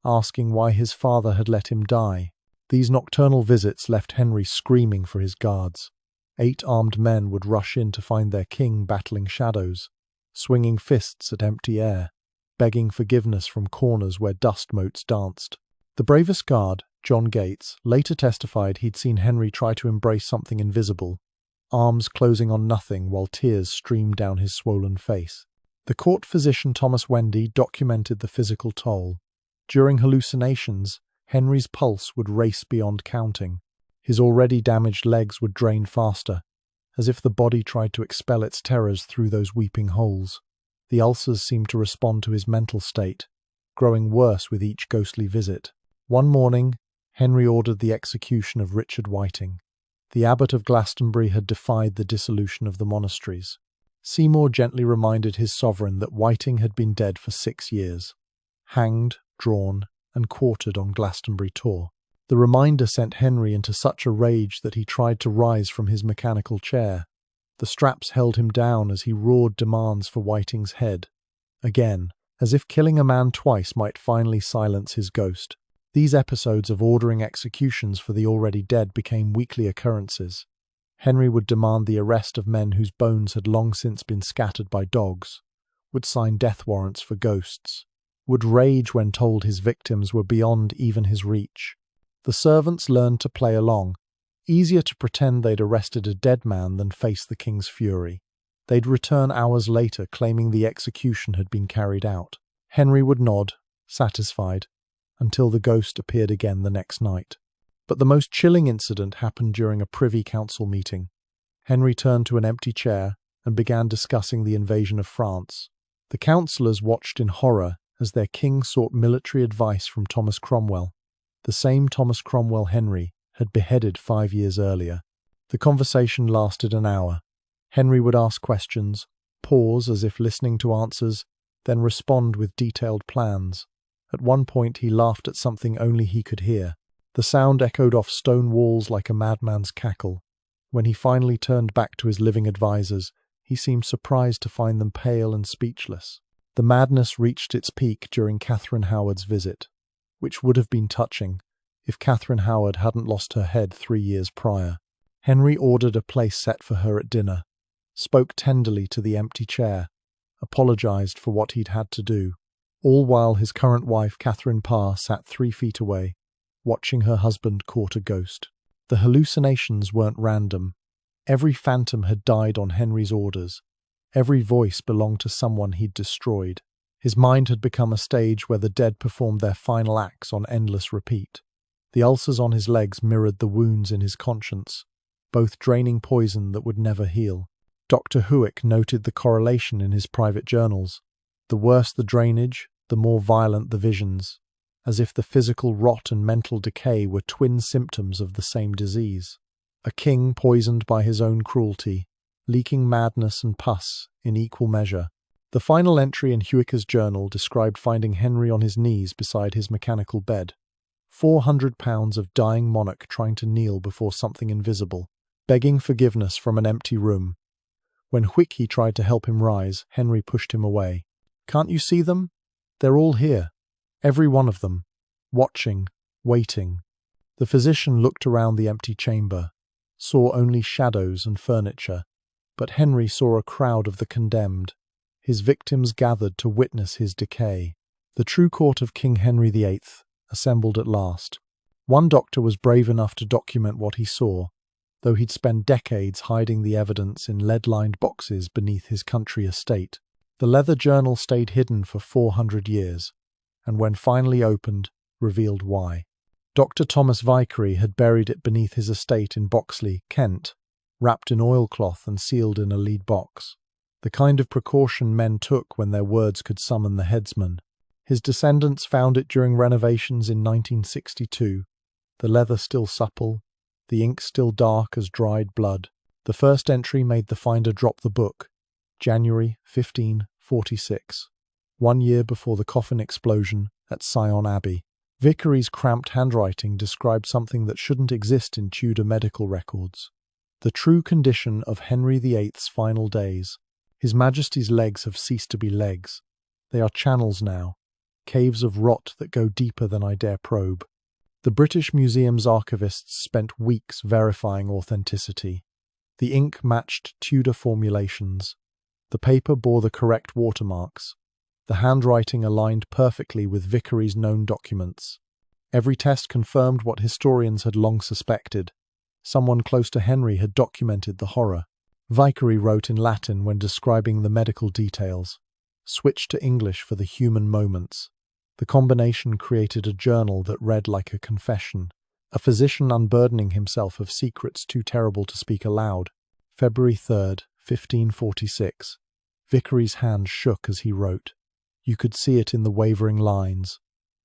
asking why his father had let him die. These nocturnal visits left Henry screaming for his guards. 8 armed men would rush in to find their king battling shadows, swinging fists at empty air, begging forgiveness from corners where dust motes danced. The bravest guard, John Gates, later testified he'd seen Henry try to embrace something invisible, arms closing on nothing while tears streamed down his swollen face. The court physician Thomas Wendy documented the physical toll. During hallucinations, Henry's pulse would race beyond counting. His already damaged legs would drain faster, as if the body tried to expel its terrors through those weeping holes. The ulcers seemed to respond to his mental state, growing worse with each ghostly visit. One morning, Henry ordered the execution of Richard Whiting. The abbot of Glastonbury had defied the dissolution of the monasteries. Seymour gently reminded his sovereign that Whiting had been dead for 6 years, hanged, drawn, and quartered on Glastonbury Tor. The reminder sent Henry into such a rage that he tried to rise from his mechanical chair. The straps held him down as he roared demands for Whiting's head. Again, as if killing a man twice might finally silence his ghost. These episodes of ordering executions for the already dead became weekly occurrences. Henry would demand the arrest of men whose bones had long since been scattered by dogs, would sign death warrants for ghosts, would rage when told his victims were beyond even his reach. The servants learned to play along. Easier to pretend they'd arrested a dead man than face the king's fury. They'd return hours later claiming the execution had been carried out. Henry would nod, satisfied, until the ghost appeared again the next night. But the most chilling incident happened during a Privy Council meeting. Henry turned to an empty chair and began discussing the invasion of France. The councillors watched in horror as their king sought military advice from Thomas Cromwell, the same Thomas Cromwell Henry had beheaded 5 years earlier. The conversation lasted an hour. Henry would ask questions, pause as if listening to answers, then respond with detailed plans. At one point he laughed at something only he could hear. The sound echoed off stone walls like a madman's cackle. When he finally turned back to his living advisers, he seemed surprised to find them pale and speechless. The madness reached its peak during Catherine Howard's visit, which would have been touching if Catherine Howard hadn't lost her head 3 years prior. Henry ordered a place set for her at dinner, spoke tenderly to the empty chair, apologised for what he'd had to do, all while his current wife Catherine Parr sat 3 feet away, watching her husband court a ghost. The hallucinations weren't random. Every phantom had died on Henry's orders. Every voice belonged to someone he'd destroyed. His mind had become a stage where the dead performed their final acts on endless repeat. The ulcers on his legs mirrored the wounds in his conscience, both draining poison that would never heal. Dr. Huick noted the correlation in his private journals. The worse the drainage, the more violent the visions, as if the physical rot and mental decay were twin symptoms of the same disease. A king poisoned by his own cruelty, leaking madness and pus in equal measure. The final entry in Huicker's journal described finding Henry on his knees beside his mechanical bed. 400 pounds of dying monarch trying to kneel before something invisible, begging forgiveness from an empty room. When Whickey tried to help him rise, Henry pushed him away. "Can't you see them? They're all here. Every one of them. Watching, waiting." The physician looked around the empty chamber, saw only shadows and furniture, but Henry saw a crowd of the condemned. His victims gathered to witness his decay. The true court of King Henry VIII assembled at last. One doctor was brave enough to document what he saw, though he'd spent decades hiding the evidence in lead-lined boxes beneath his country estate. The leather journal stayed hidden for 400 years, and when finally opened, revealed why. Dr. Thomas Vicary had buried it beneath his estate in Boxley, Kent, wrapped in oilcloth and sealed in a lead box. The kind of precaution men took when their words could summon the headsman. His descendants found it during renovations in 1962, the leather still supple, the ink still dark as dried blood. The first entry made the finder drop the book, January 1546, 1 year before the coffin explosion at Sion Abbey. Vickery's cramped handwriting described something that shouldn't exist in Tudor medical records. The true condition of Henry VIII's final days. His Majesty's legs have ceased to be legs. They are channels now, caves of rot that go deeper than I dare probe. The British Museum's archivists spent weeks verifying authenticity. The ink matched Tudor formulations. The paper bore the correct watermarks. The handwriting aligned perfectly with Vickery's known documents. Every test confirmed what historians had long suspected. Someone close to Henry had documented the horror. Vickery wrote in Latin when describing the medical details, switched to English for the human moments. The combination created a journal that read like a confession, a physician unburdening himself of secrets too terrible to speak aloud. February 3rd, 1546. Vickery's hand shook as he wrote. You could see it in the wavering lines,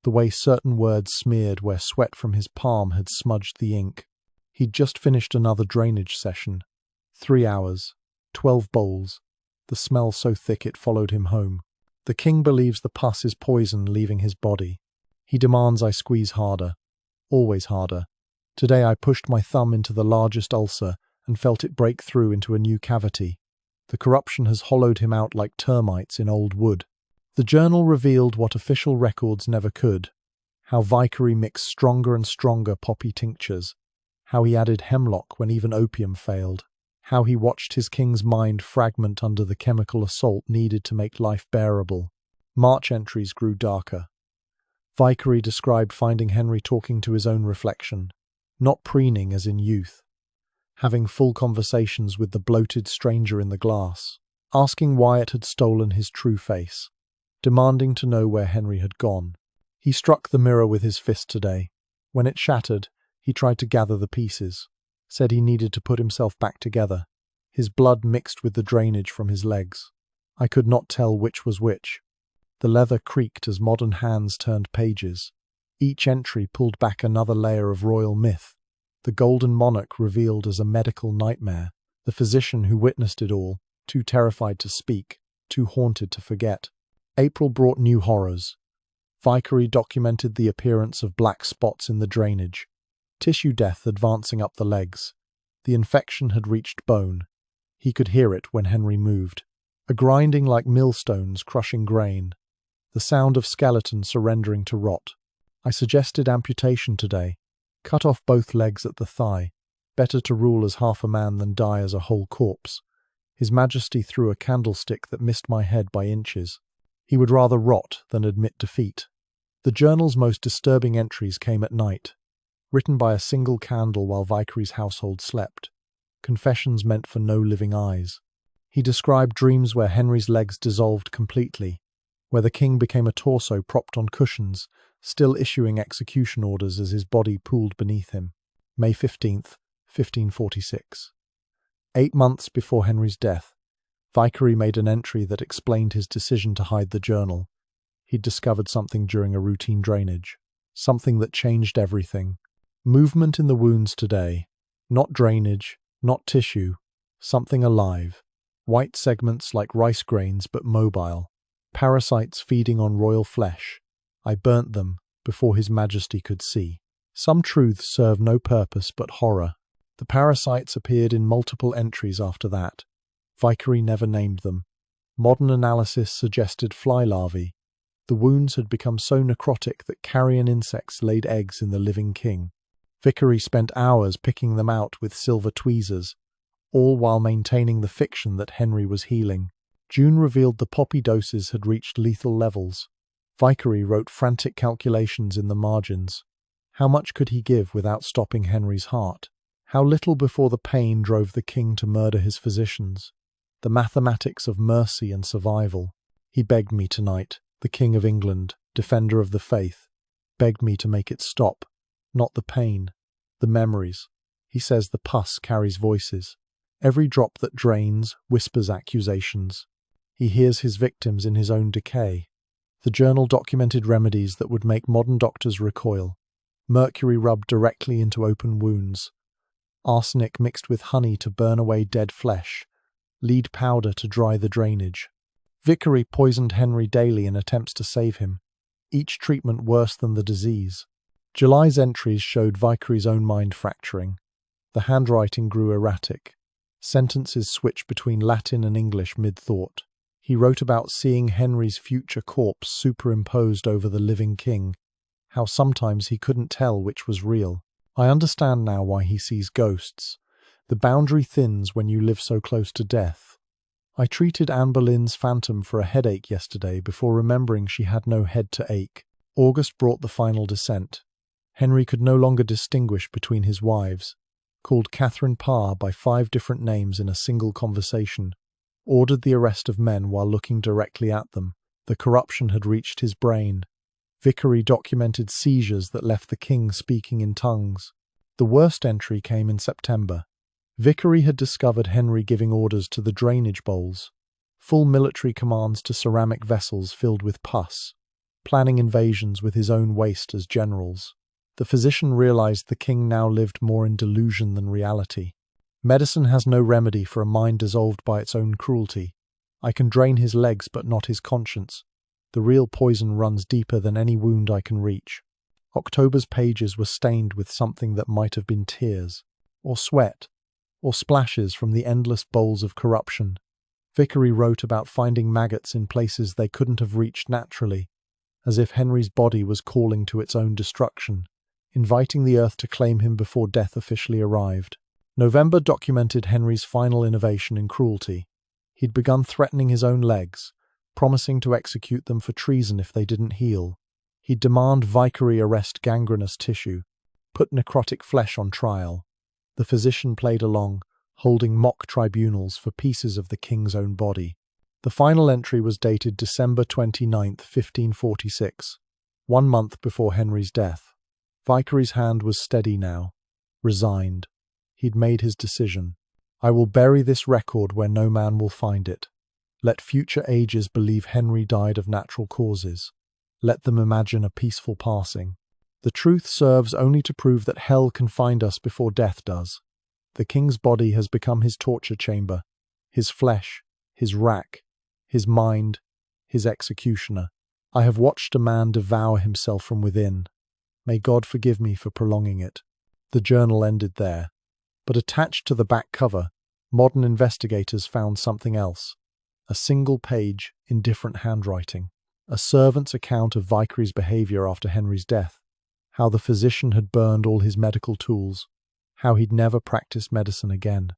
the way certain words smeared where sweat from his palm had smudged the ink. He'd just finished another drainage session. 3 hours, 12 bowls, the smell so thick it followed him home. The king believes the pus is poison leaving his body. He demands I squeeze harder, always harder. Today I pushed my thumb into the largest ulcer and felt it break through into a new cavity. The corruption has hollowed him out like termites in old wood. The journal revealed what official records never could, how Vickery mixed stronger and stronger poppy tinctures, how he added hemlock when even opium failed, how he watched his king's mind fragment under the chemical assault needed to make life bearable. March entries grew darker. Vickery described finding Henry talking to his own reflection, not preening as in youth, having full conversations with the bloated stranger in the glass, asking why it had stolen his true face, demanding to know where Henry had gone. He struck the mirror with his fist today. When it shattered, he tried to gather the pieces, said he needed to put himself back together. His blood mixed with the drainage from his legs. I could not tell which was which. The leather creaked as modern hands turned pages. Each entry pulled back another layer of royal myth. The golden monarch revealed as a medical nightmare. The physician who witnessed it all, too terrified to speak, too haunted to forget. April brought new horrors. Vickery documented the appearance of black spots in the drainage, tissue death advancing up the legs. The infection had reached bone. He could hear it when Henry moved. A grinding like millstones crushing grain. The sound of skeleton surrendering to rot. I suggested amputation today. Cut off both legs at the thigh. Better to rule as half a man than die as a whole corpse. His Majesty threw a candlestick that missed my head by inches. He would rather rot than admit defeat. The journal's most disturbing entries came at night, written by a single candle while Vickery's household slept. Confessions meant for no living eyes. He described dreams where Henry's legs dissolved completely, where the king became a torso propped on cushions, still issuing execution orders as his body pooled beneath him. May 15th, 1546. 8 months before Henry's death, Vickery made an entry that explained his decision to hide the journal. He'd discovered something during a routine drainage, something that changed everything. Movement in the wounds today, not drainage, not tissue, something alive. White segments like rice grains but mobile. Parasites feeding on royal flesh. I burnt them before His Majesty could see. Some truths serve no purpose but horror. The parasites appeared in multiple entries after that. Vickery never named them. Modern analysis suggested fly larvae. The wounds had become so necrotic that carrion insects laid eggs in the living king. Vickery spent hours picking them out with silver tweezers, all while maintaining the fiction that Henry was healing. June revealed the poppy doses had reached lethal levels. Vickery wrote frantic calculations in the margins. How much could he give without stopping Henry's heart? How little before the pain drove the king to murder his physicians? The mathematics of mercy and survival. He begged me tonight, the King of England, defender of the faith, begged me to make it stop. Not the pain, the memories. He says the pus carries voices. Every drop that drains whispers accusations. He hears his victims in his own decay. The journal documented remedies that would make modern doctors recoil. Mercury rubbed directly into open wounds. Arsenic mixed with honey to burn away dead flesh. Lead powder to dry the drainage. Vicary poisoned Henry daily in attempts to save him, each treatment worse than the disease. July's entries showed Vicary's own mind fracturing. The handwriting grew erratic. Sentences switched between Latin and English mid-thought. He wrote about seeing Henry's future corpse superimposed over the living king, how sometimes he couldn't tell which was real. I understand now why he sees ghosts. The boundary thins when you live so close to death. I treated Anne Boleyn's phantom for a headache yesterday before remembering she had no head to ache. August brought the final descent. Henry could no longer distinguish between his wives. Called Catherine Parr by 5 different names in a single conversation. Ordered the arrest of men while looking directly at them. The corruption had reached his brain. Vicary documented seizures that left the king speaking in tongues. The worst entry came in September. Vicary had discovered Henry giving orders to the drainage bowls, full military commands to ceramic vessels filled with pus, planning invasions with his own waste as generals. The physician realized the king now lived more in delusion than reality. Medicine has no remedy for a mind dissolved by its own cruelty. I can drain his legs but not his conscience. The real poison runs deeper than any wound I can reach. October's pages were stained with something that might have been tears, or sweat, or splashes from the endless bowls of corruption. Vicary wrote about finding maggots in places they couldn't have reached naturally, as if Henry's body was calling to its own destruction, inviting the earth to claim him before death officially arrived. November documented Henry's final innovation in cruelty. He'd begun threatening his own legs, promising to execute them for treason if they didn't heal. He'd demand Vicary arrest gangrenous tissue, put necrotic flesh on trial. The physician played along, holding mock tribunals for pieces of the king's own body. The final entry was dated December 29, 1546, 1 month before Henry's death. Vicary's hand was steady now, resigned. He'd made his decision. I will bury this record where no man will find it. Let future ages believe Henry died of natural causes. Let them imagine a peaceful passing. The truth serves only to prove that hell can find us before death does. The king's body has become his torture chamber, his flesh, his rack, his mind, his executioner. I have watched a man devour himself from within. May God forgive me for prolonging it. The journal ended there. But attached to the back cover, modern investigators found something else. A single page in different handwriting. A servant's account of Vicary's behavior after Henry's death. How the physician had burned all his medical tools. How he'd never practiced medicine again.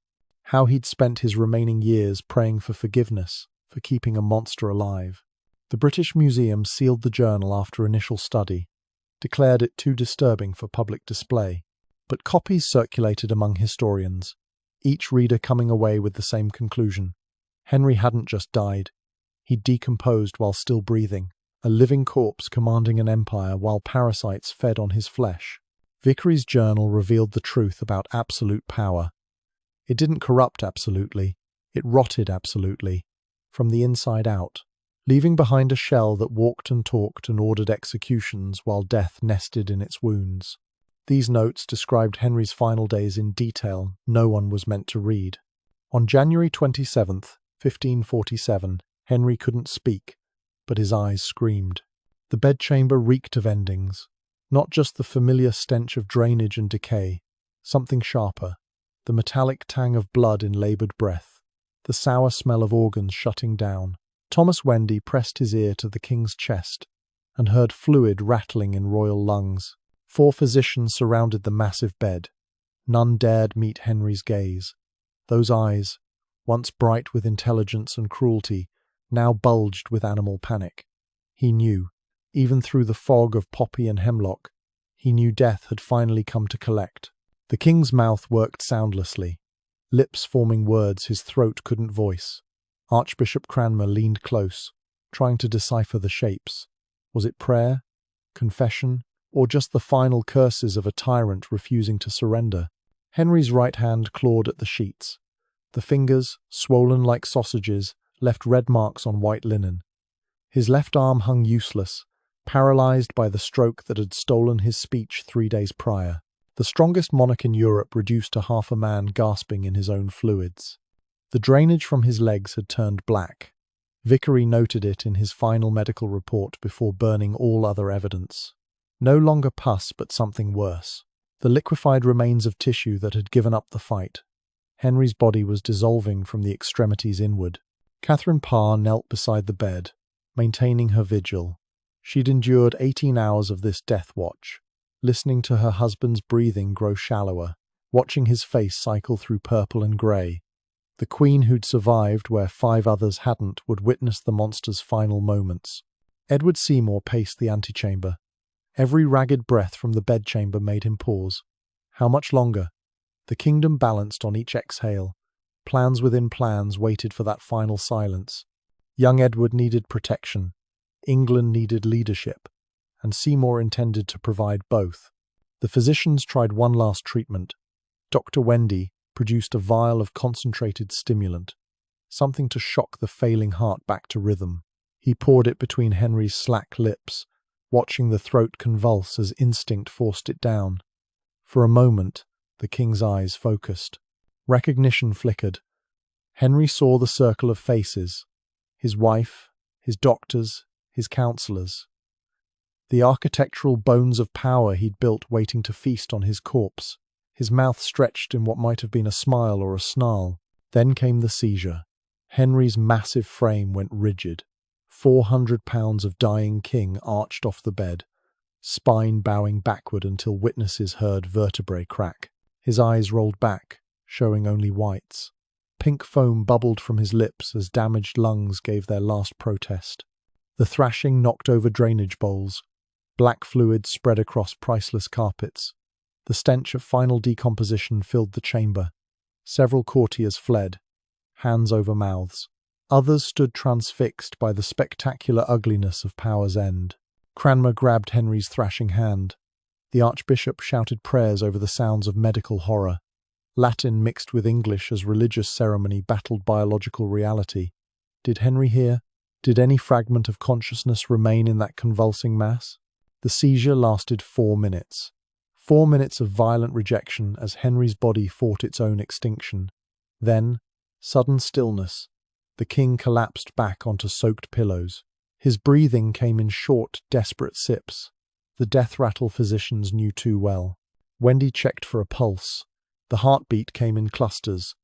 How he'd spent his remaining years praying for forgiveness for keeping a monster alive. The British Museum sealed the journal after initial study, declared it too disturbing for public display. But copies circulated among historians, each reader coming away with the same conclusion. Henry hadn't just died. He'd decomposed while still breathing, a living corpse commanding an empire while parasites fed on his flesh. Vicary's journal revealed the truth about absolute power. It didn't corrupt absolutely, it rotted absolutely, from the inside out, leaving behind a shell that walked and talked and ordered executions while death nested in its wounds. These notes described Henry's final days in detail no one was meant to read. On January 27, 1547, Henry couldn't speak, but his eyes screamed. The bedchamber reeked of endings, not just the familiar stench of drainage and decay, something sharper, the metallic tang of blood in laboured breath, the sour smell of organs shutting down. Thomas Wendy pressed his ear to the king's chest and heard fluid rattling in royal lungs. 4 physicians surrounded the massive bed. None dared meet Henry's gaze. Those eyes, once bright with intelligence and cruelty, now bulged with animal panic. He knew, even through the fog of poppy and hemlock, he knew death had finally come to collect. The king's mouth worked soundlessly, lips forming words his throat couldn't voice. Archbishop Cranmer leaned close, trying to decipher the shapes. Was it prayer, confession, or just the final curses of a tyrant refusing to surrender? Henry's right hand clawed at the sheets. The fingers, swollen like sausages, left red marks on white linen. His left arm hung useless, paralyzed by the stroke that had stolen his speech 3 days prior. The strongest monarch in Europe reduced to half a man gasping in his own fluids. The drainage from his legs had turned black. Vickery noted it in his final medical report before burning all other evidence. No longer pus, but something worse. The liquefied remains of tissue that had given up the fight. Henry's body was dissolving from the extremities inward. Catherine Parr knelt beside the bed, maintaining her vigil. She'd endured 18 hours of this death watch, listening to her husband's breathing grow shallower, watching his face cycle through purple and grey. The queen who'd survived where 5 others hadn't would witness the monster's final moments. Edward Seymour paced the antechamber. Every ragged breath from the bedchamber made him pause. How much longer? The kingdom balanced on each exhale. Plans within plans waited for that final silence. Young Edward needed protection. England needed leadership. And Seymour intended to provide both. The physicians tried one last treatment. Dr. Wendy produced a vial of concentrated stimulant, something to shock the failing heart back to rhythm. He poured it between Henry's slack lips, watching the throat convulse as instinct forced it down. For a moment, the king's eyes focused. Recognition flickered. Henry saw the circle of faces, his wife, his doctors, his counsellors. The architectural bones of power he'd built waiting to feast on his corpse. His mouth stretched in what might have been a smile or a snarl. Then came the seizure. Henry's massive frame went rigid. 400 pounds of dying king arched off the bed, spine bowing backward until witnesses heard vertebrae crack. His eyes rolled back, showing only whites. Pink foam bubbled from his lips as damaged lungs gave their last protest. The thrashing knocked over drainage bowls. Black fluid spread across priceless carpets. The stench of final decomposition filled the chamber. Several courtiers fled, hands over mouths. Others stood transfixed by the spectacular ugliness of power's end. Cranmer grabbed Henry's thrashing hand. The archbishop shouted prayers over the sounds of medical horror. Latin mixed with English as religious ceremony battled biological reality. Did Henry hear? Did any fragment of consciousness remain in that convulsing mass? The seizure lasted 4 minutes. 4 minutes of violent rejection as Henry's body fought its own extinction. Then, sudden stillness. The king collapsed back onto soaked pillows. His breathing came in short, desperate sips. The death rattle physicians knew too well. Wendy checked for a pulse. The heartbeat came in clusters.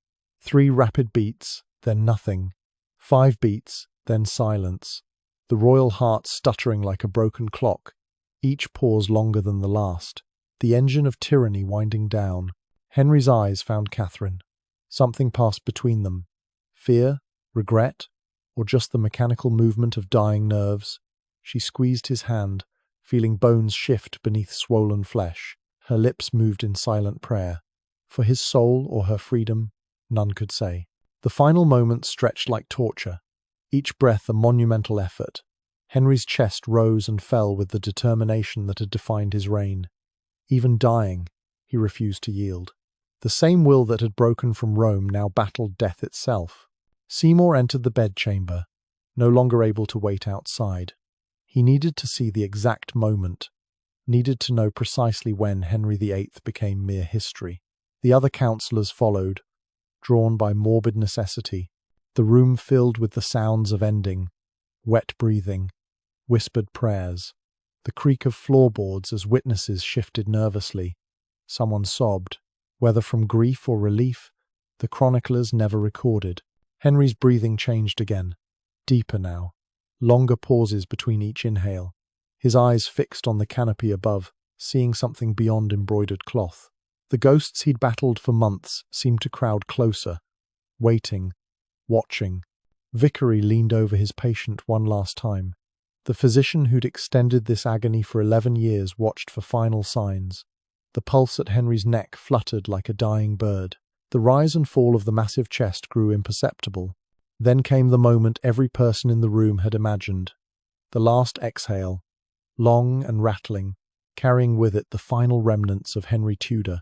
3 rapid beats, then nothing. 5 beats, then silence. The royal heart stuttering like a broken clock, each pause longer than the last. The engine of tyranny winding down. Henry's eyes found Catherine. Something passed between them. Fear, regret, or just the mechanical movement of dying nerves. She squeezed his hand, feeling bones shift beneath swollen flesh. Her lips moved in silent prayer. For his soul or her freedom, none could say. The final moments stretched like torture, each breath a monumental effort. Henry's chest rose and fell with the determination that had defined his reign. Even dying, he refused to yield. The same will that had broken from Rome now battled death itself. Seymour entered the bedchamber, no longer able to wait outside. He needed to see the exact moment, needed to know precisely when Henry VIII became mere history. The other counsellors followed, drawn by morbid necessity. The room filled with the sounds of ending, wet breathing, whispered prayers, the creak of floorboards as witnesses shifted nervously. Someone sobbed. Whether from grief or relief, the chroniclers never recorded. Henry's breathing changed again, deeper now, longer pauses between each inhale. His eyes fixed on the canopy above, seeing something beyond embroidered cloth. The ghosts he'd battled for months seemed to crowd closer, waiting, watching. Vickery leaned over his patient one last time. The physician who'd extended this agony for 11 years watched for final signs. The pulse at Henry's neck fluttered like a dying bird. The rise and fall of the massive chest grew imperceptible. Then came the moment every person in the room had imagined. The last exhale, long and rattling, carrying with it the final remnants of Henry Tudor.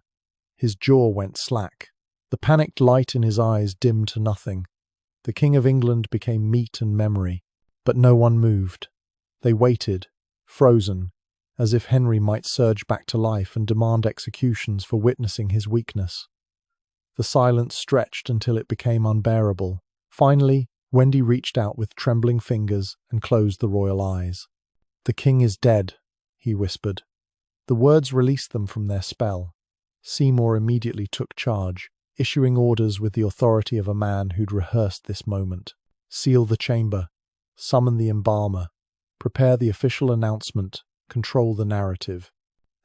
His jaw went slack. The panicked light in his eyes dimmed to nothing. The King of England became meat and memory. But no one moved. They waited, frozen, as if Henry might surge back to life and demand executions for witnessing his weakness. The silence stretched until it became unbearable. Finally, Wendy reached out with trembling fingers and closed the royal eyes. "The king is dead," he whispered. The words released them from their spell. Seymour immediately took charge, issuing orders with the authority of a man who'd rehearsed this moment. "Seal the chamber. Summon the embalmer. Prepare the official announcement. Control the narrative."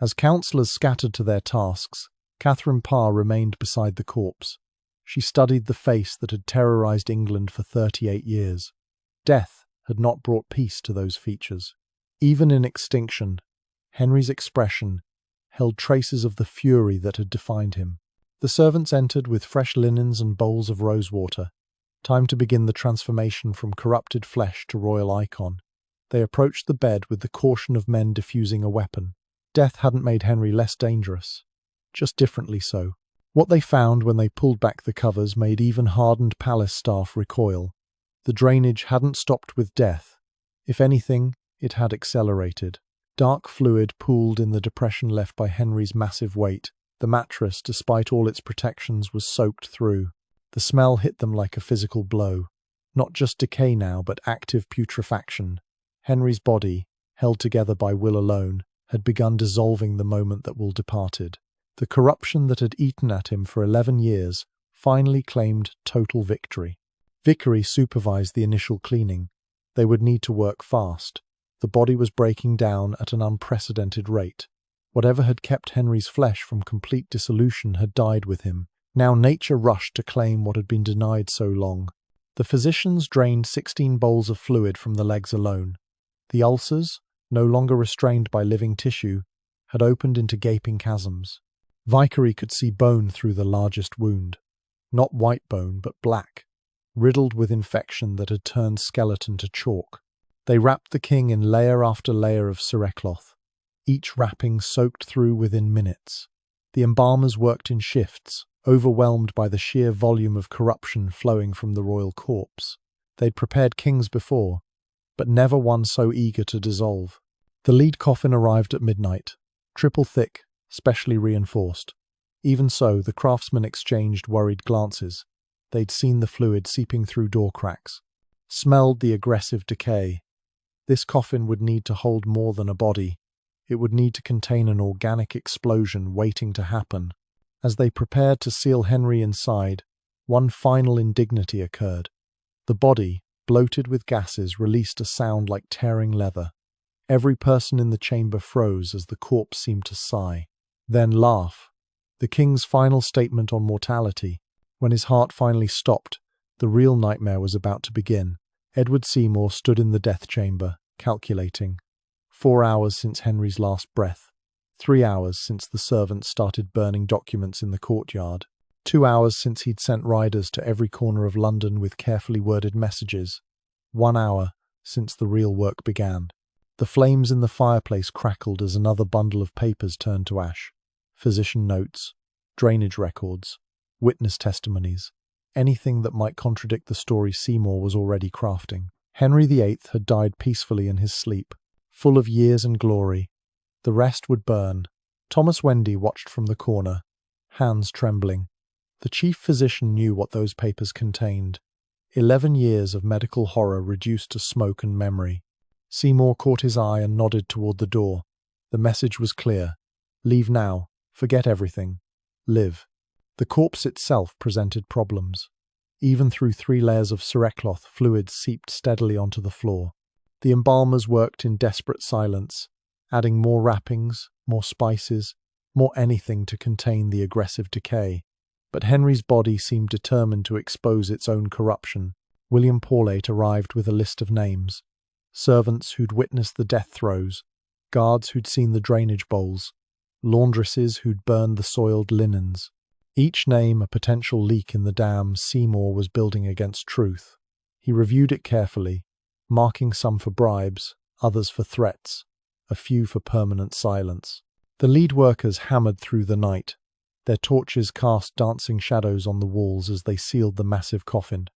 As councillors scattered to their tasks, Catherine Parr remained beside the corpse. She studied the face that had terrorized England for 38 years. Death had not brought peace to those features. Even in extinction, Henry's expression held traces of the fury that had defined him. The servants entered with fresh linens and bowls of rosewater. Time to begin the transformation from corrupted flesh to royal icon. They approached the bed with the caution of men diffusing a weapon. Death hadn't made Henry less dangerous, just differently so. What they found when they pulled back the covers made even hardened palace staff recoil. The drainage hadn't stopped with death. If anything, it had accelerated. Dark fluid pooled in the depression left by Henry's massive weight. The mattress, despite all its protections, was soaked through. The smell hit them like a physical blow. Not just decay now, but active putrefaction. Henry's body, held together by will alone, had begun dissolving the moment that will departed. The corruption that had eaten at him for 11 years finally claimed total victory. Vickery supervised the initial cleaning. They would need to work fast. The body was breaking down at an unprecedented rate. Whatever had kept Henry's flesh from complete dissolution had died with him. Now nature rushed to claim what had been denied so long. The physicians drained 16 bowls of fluid from the legs alone. The ulcers, no longer restrained by living tissue, had opened into gaping chasms. Vickery could see bone through the largest wound. Not white bone, but black, riddled with infection that had turned skeleton to chalk. They wrapped the king in layer after layer of cerecloth, each wrapping soaked through within minutes. The embalmers worked in shifts, overwhelmed by the sheer volume of corruption flowing from the royal corpse. They'd prepared kings before, but never one so eager to dissolve. The lead coffin arrived at midnight, triple thick, specially reinforced. Even so, the craftsmen exchanged worried glances. They'd seen the fluid seeping through door cracks, smelled the aggressive decay. This coffin would need to hold more than a body. It would need to contain an organic explosion waiting to happen. As they prepared to seal Henry inside, one final indignity occurred. The body, bloated with gases, released a sound like tearing leather. Every person in the chamber froze as the corpse seemed to sigh, then laugh. The king's final statement on mortality. When his heart finally stopped, the real nightmare was about to begin. Edward Seymour stood in the death chamber, calculating. 4 hours since Henry's last breath. 3 hours since the servants started burning documents in the courtyard. 2 hours since he'd sent riders to every corner of London with carefully worded messages. 1 hour since the real work began. The flames in the fireplace crackled as another bundle of papers turned to ash. Physician notes, drainage records, witness testimonies, anything that might contradict the story Seymour was already crafting. Henry VIII had died peacefully in his sleep, full of years and glory. The rest would burn. Thomas Wendy watched from the corner, hands trembling. The chief physician knew what those papers contained. 11 years of medical horror reduced to smoke and memory. Seymour caught his eye and nodded toward the door. The message was clear. Leave now. Forget everything. Live. The corpse itself presented problems. Even through 3 layers of cerecloth, fluid seeped steadily onto the floor. The embalmers worked in desperate silence, adding more wrappings, more spices, more anything to contain the aggressive decay. But Henry's body seemed determined to expose its own corruption. William Paulate arrived with a list of names. Servants who'd witnessed the death throes, guards who'd seen the drainage bowls, laundresses who'd burned the soiled linens. Each name a potential leak in the dam Seymour was building against truth. He reviewed it carefully, marking some for bribes, others for threats, a few for permanent silence. The lead workers hammered through the night. Their torches cast dancing shadows on the walls as they sealed the massive coffin.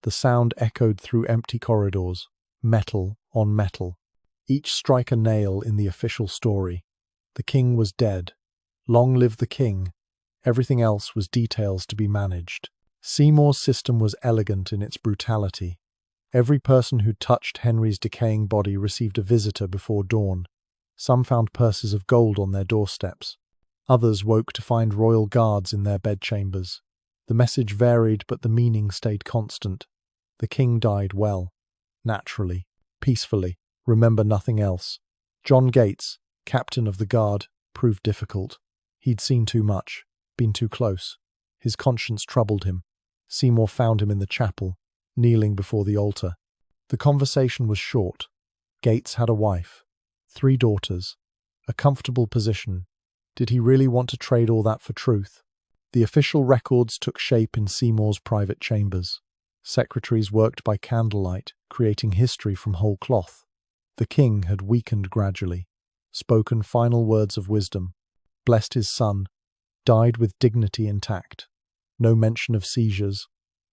The sound echoed through empty corridors. metal on metal. Each strike a nail in the official story. The king was dead. Long live the king. Everything else was details to be managed. Seymour's system was elegant in its brutality. Every person who touched Henry's decaying body received a visitor before dawn. Some found purses of gold on their doorsteps. Others woke to find royal guards in their bedchambers. The message varied, but the meaning stayed constant. The king died well, naturally, peacefully. Remember nothing else. John Gates, captain of the guard, proved difficult. He'd seen too much, been too close. His conscience troubled him. Seymour found him in the chapel, kneeling before the altar. The conversation was short. Gates had a wife, 3 daughters, a comfortable position. Did he really want to trade all that for truth? The official records took shape in Seymour's private chambers. Secretaries worked by candlelight, creating history from whole cloth. The king had weakened gradually, spoken final words of wisdom, blessed his son, died with dignity intact. No mention of seizures,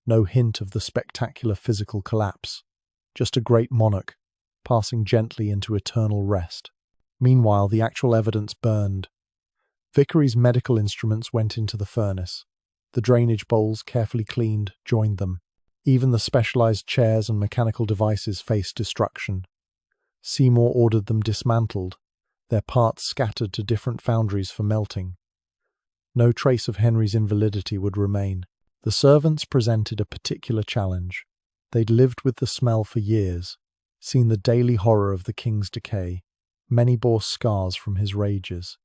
no hint of the spectacular physical collapse. Just a great monarch, passing gently into eternal rest. Meanwhile, the actual evidence burned. Vickery's medical instruments went into the furnace. The drainage bowls, carefully cleaned, joined them. Even the specialized chairs and mechanical devices faced destruction. Seymour ordered them dismantled, their parts scattered to different foundries for melting. No trace of Henry's invalidity would remain. The servants presented a particular challenge. They'd lived with the smell for years, seen the daily horror of the king's decay. Many bore scars from his rages.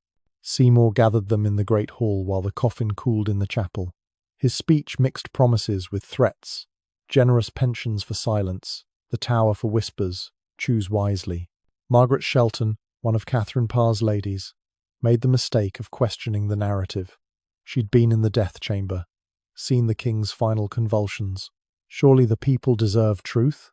Seymour gathered them in the great hall while the coffin cooled in the chapel. His speech mixed promises with threats. Generous pensions for silence, the Tower for whispers, choose wisely. Margaret Shelton, one of Catherine Parr's ladies, made the mistake of questioning the narrative. She'd been in the death chamber, seen the king's final convulsions. Surely the people deserve truth?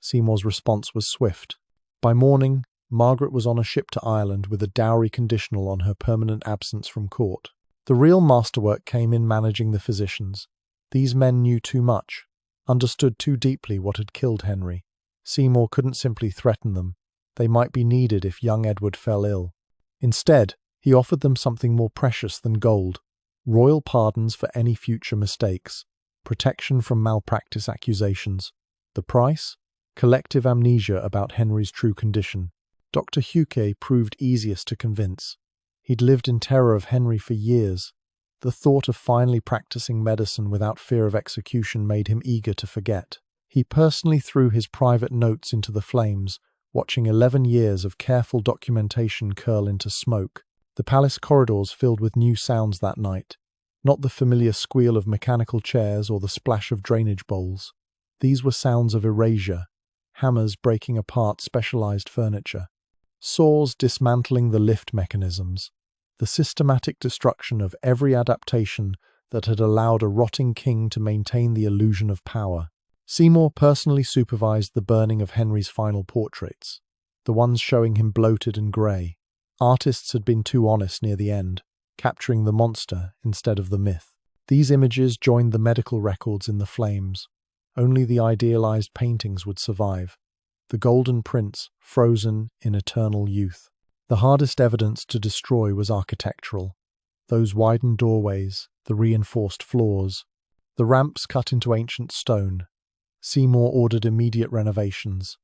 Seymour's response was swift. By morning, Margaret was on a ship to Ireland with a dowry conditional on her permanent absence from court. The real masterwork came in managing the physicians. These men knew too much, understood too deeply what had killed Henry. Seymour couldn't simply threaten them. They might be needed if young Edward fell ill. Instead, he offered them something more precious than gold: royal pardons for any future mistakes, protection from malpractice accusations. The price? Collective amnesia about Henry's true condition. Dr. Huquet proved easiest to convince. He'd lived in terror of Henry for years. The thought of finally practicing medicine without fear of execution made him eager to forget. He personally threw his private notes into the flames, watching 11 years of careful documentation curl into smoke. The palace corridors filled with new sounds that night, not the familiar squeal of mechanical chairs or the splash of drainage bowls. These were sounds of erasure, hammers breaking apart specialized furniture, saws dismantling the lift mechanisms, the systematic destruction of every adaptation that had allowed a rotting king to maintain the illusion of power. Seymour personally supervised the burning of Henry's final portraits, the ones showing him bloated and grey. Artists had been too honest near the end, capturing the monster instead of the myth. These images joined the medical records in the flames. Only the idealized paintings would survive. The golden prince, frozen in eternal youth. The hardest evidence to destroy was architectural. Those widened doorways, the reinforced floors, the ramps cut into ancient stone. Seymour ordered immediate renovations.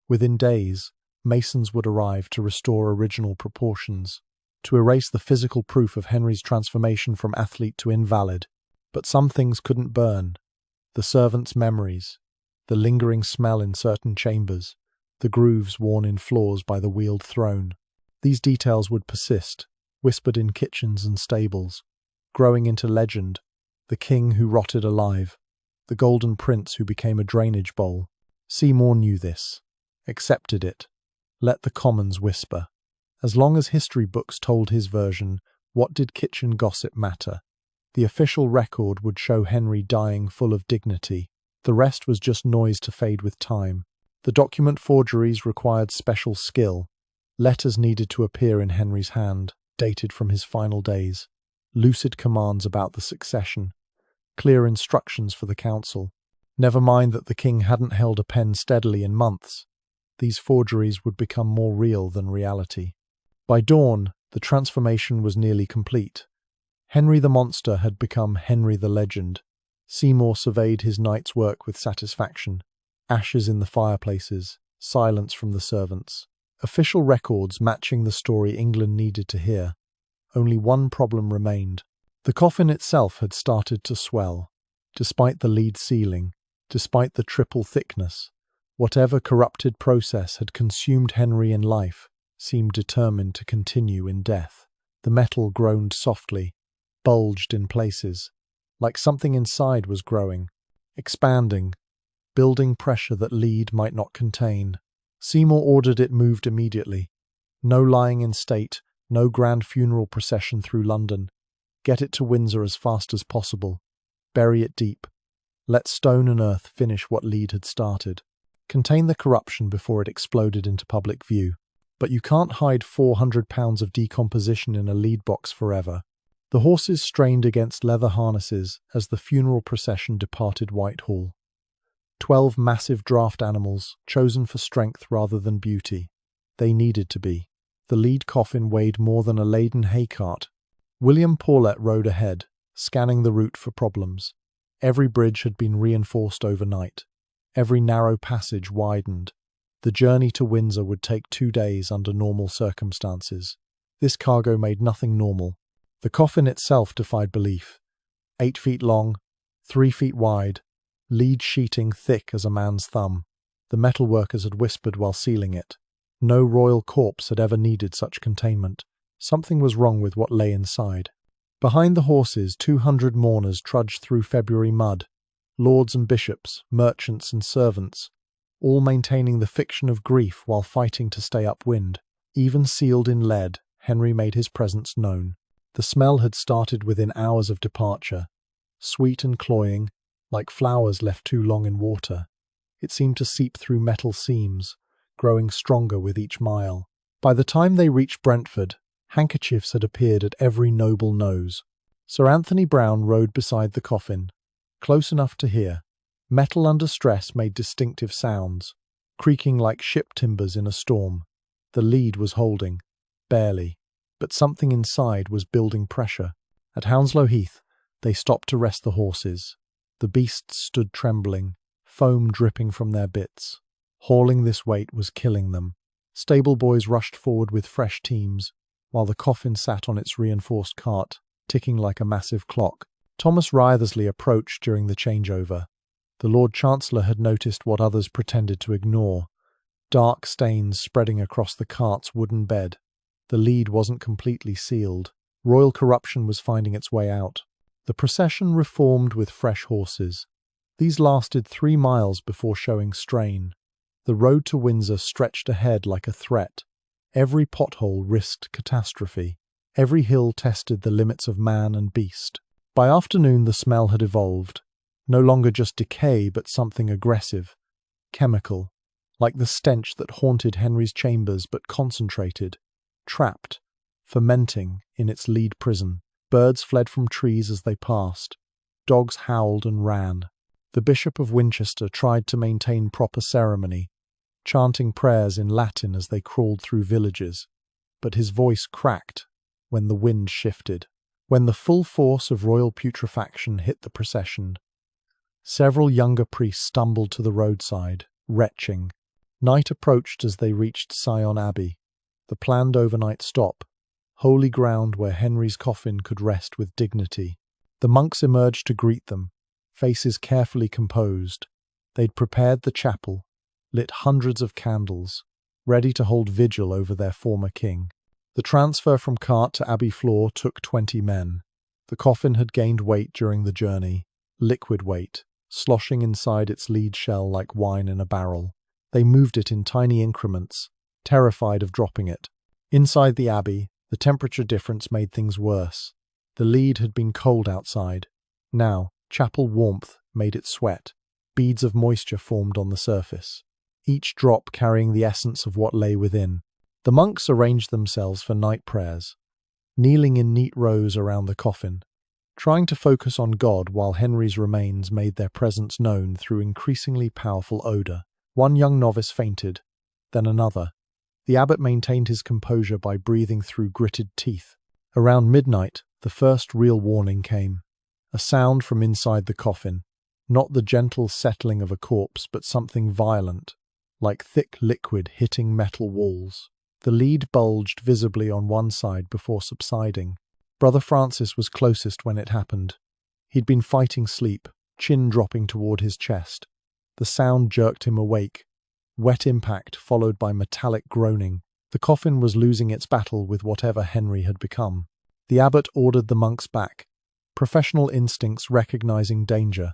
Within days, masons would arrive to restore original proportions, to erase the physical proof of Henry's transformation from athlete to invalid. But some things couldn't burn. The servants' memories, the lingering smell in certain chambers, the grooves worn in floors by the wheeled throne. These details would persist, whispered in kitchens and stables, growing into legend: the king who rotted alive, the golden prince who became a drainage bowl. Seymour knew this, accepted it, let the commons whisper. As long as history books told his version, what did kitchen gossip matter? The official record would show Henry dying full of dignity. The rest was just noise to fade with time. The document forgeries required special skill. Letters needed to appear in Henry's hand, dated from his final days. Lucid commands about the succession. Clear instructions for the council. Never mind that the king hadn't held a pen steadily in months. these forgeries would become more real than reality. By dawn, the transformation was nearly complete. Henry the Monster had become Henry the Legend. Seymour surveyed his night's work with satisfaction. Ashes in the fireplaces, silence from the servants. Official records matching the story England needed to hear. Only one problem remained. The coffin itself had started to swell. Despite the lead ceiling, despite the triple thickness, whatever corrupted process had consumed Henry in life seemed determined to continue in death. The metal groaned softly, bulged in places, like something inside was growing, expanding, building pressure that lead might not contain. Seymour ordered it moved immediately. No lying in state, no grand funeral procession through London. Get it to Windsor as fast as possible. Bury it deep. Let stone and earth finish what lead had started. Contain the corruption before it exploded into public view. But you can't hide 400 pounds of decomposition in a lead box forever. The horses strained against leather harnesses as the funeral procession departed Whitehall. 12 massive draft animals, chosen for strength rather than beauty. They needed to be. The lead coffin weighed more than a laden hay cart. William Paulet rode ahead, scanning the route for problems. Every bridge had been reinforced overnight. Every narrow passage widened. The journey to Windsor would take 2 days under normal circumstances. This cargo made nothing normal. The coffin itself defied belief. 8 feet long, 3 feet wide, lead sheeting thick as a man's thumb. The metalworkers had whispered while sealing it. No royal corpse had ever needed such containment. Something was wrong with what lay inside. Behind the horses, 200 mourners trudged through February mud. Lords and bishops, merchants and servants, all maintaining the fiction of grief while fighting to stay upwind. Even sealed in lead, Henry made his presence known. The smell had started within hours of departure. Sweet and cloying, like flowers left too long in water. It seemed to seep through metal seams, growing stronger with each mile. By the time they reached Brentford, handkerchiefs had appeared at every noble nose. Sir Anthony Browne rode beside the coffin, close enough to hear. Metal under stress made distinctive sounds, creaking like ship timbers in a storm. The lead was holding, barely, but something inside was building pressure. At Hounslow Heath, they stopped to rest the horses. The beasts stood trembling, foam dripping from their bits. Hauling this weight was killing them. Stable boys rushed forward with fresh teams, while the coffin sat on its reinforced cart, ticking like a massive clock. Thomas Wriothesley approached during the changeover. The Lord Chancellor had noticed what others pretended to ignore. Dark stains spreading across the cart's wooden bed. The lead wasn't completely sealed. Royal corruption was finding its way out. The procession reformed with fresh horses. These lasted 3 miles before showing strain. The road to Windsor stretched ahead like a threat. Every pothole risked catastrophe. Every hill tested the limits of man and beast. By afternoon the smell had evolved. No longer just decay, but something aggressive, chemical, like the stench that haunted Henry's chambers but concentrated, trapped, fermenting in its lead prison. Birds fled from trees as they passed. Dogs howled and ran. The Bishop of Winchester tried to maintain proper ceremony, chanting prayers in Latin as they crawled through villages, but his voice cracked when the wind shifted. When the full force of royal putrefaction hit the procession, several younger priests stumbled to the roadside, retching. Night approached as they reached Sion Abbey, the planned overnight stop, holy ground where Henry's coffin could rest with dignity. The monks emerged to greet them, faces carefully composed. They'd prepared the chapel, lit hundreds of candles, ready to hold vigil over their former king. The transfer from cart to abbey floor took 20 men. The coffin had gained weight during the journey, liquid weight, sloshing inside its lead shell like wine in a barrel. They moved it in tiny increments, terrified of dropping it. Inside the abbey, the temperature difference made things worse. The lead had been cold outside. Now, chapel warmth made it sweat. Beads of moisture formed on the surface, each drop carrying the essence of what lay within. The monks arranged themselves for night prayers, kneeling in neat rows around the coffin, trying to focus on God while Henry's remains made their presence known through increasingly powerful odour. One young novice fainted, then another. The abbot maintained his composure by breathing through gritted teeth. Around midnight, the first real warning came. A sound from inside the coffin. Not the gentle settling of a corpse, but something violent, like thick liquid hitting metal walls. The lead bulged visibly on one side before subsiding. Brother Francis was closest when it happened. He'd been fighting sleep, chin dropping toward his chest. The sound jerked him awake. Wet impact followed by metallic groaning. The coffin was losing its battle with whatever Henry had become. The abbot ordered the monks back, professional instincts recognizing danger.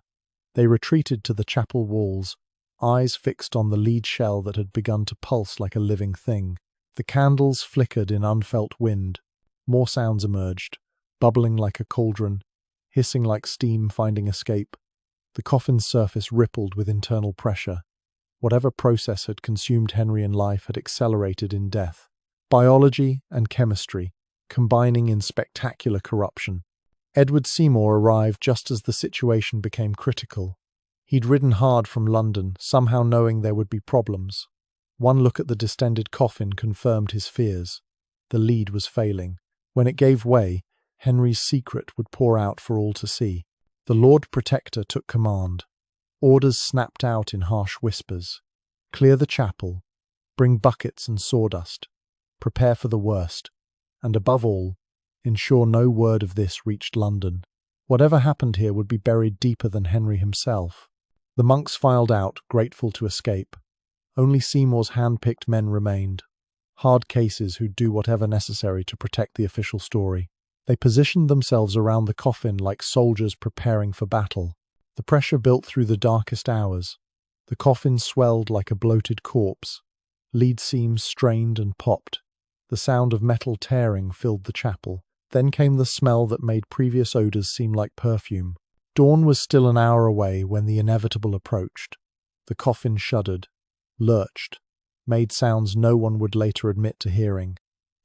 They retreated to the chapel walls, eyes fixed on the lead shell that had begun to pulse like a living thing. The candles flickered in unfelt wind. More sounds emerged, bubbling like a cauldron, hissing like steam finding escape. The coffin's surface rippled with internal pressure. Whatever process had consumed Henry in life had accelerated in death. Biology and chemistry, combining in spectacular corruption. Edward Seymour arrived just as the situation became critical. He'd ridden hard from London, somehow knowing there would be problems. One look at the distended coffin confirmed his fears. The lead was failing. When it gave way, Henry's secret would pour out for all to see. The Lord Protector took command. Orders snapped out in harsh whispers. Clear the chapel. Bring buckets and sawdust. Prepare for the worst. And above all, ensure no word of this reached London. Whatever happened here would be buried deeper than Henry himself. The monks filed out, grateful to escape. Only Seymour's hand-picked men remained. Hard cases who'd do whatever necessary to protect the official story. They positioned themselves around the coffin like soldiers preparing for battle. The pressure built through the darkest hours. The coffin swelled like a bloated corpse. Lead seams strained and popped. The sound of metal tearing filled the chapel. Then came the smell that made previous odors seem like perfume. Dawn was still an hour away when the inevitable approached. The coffin shuddered, lurched, made sounds no one would later admit to hearing.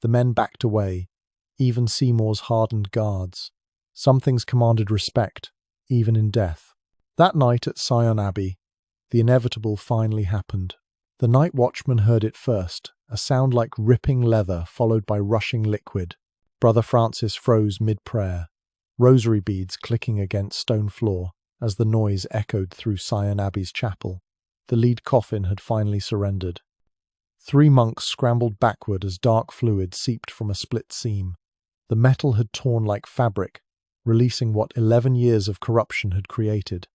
The men backed away, even Seymour's hardened guards. Some things commanded respect, even in death. That night at Sion Abbey, the inevitable finally happened. The night watchman heard it first, a sound like ripping leather followed by rushing liquid. Brother Francis froze mid-prayer, rosary beads clicking against stone floor as the noise echoed through Sion Abbey's chapel. The lead coffin had finally surrendered. 3 monks scrambled backward as dark fluid seeped from a split seam. The metal had torn like fabric, releasing what 11 years of corruption had created.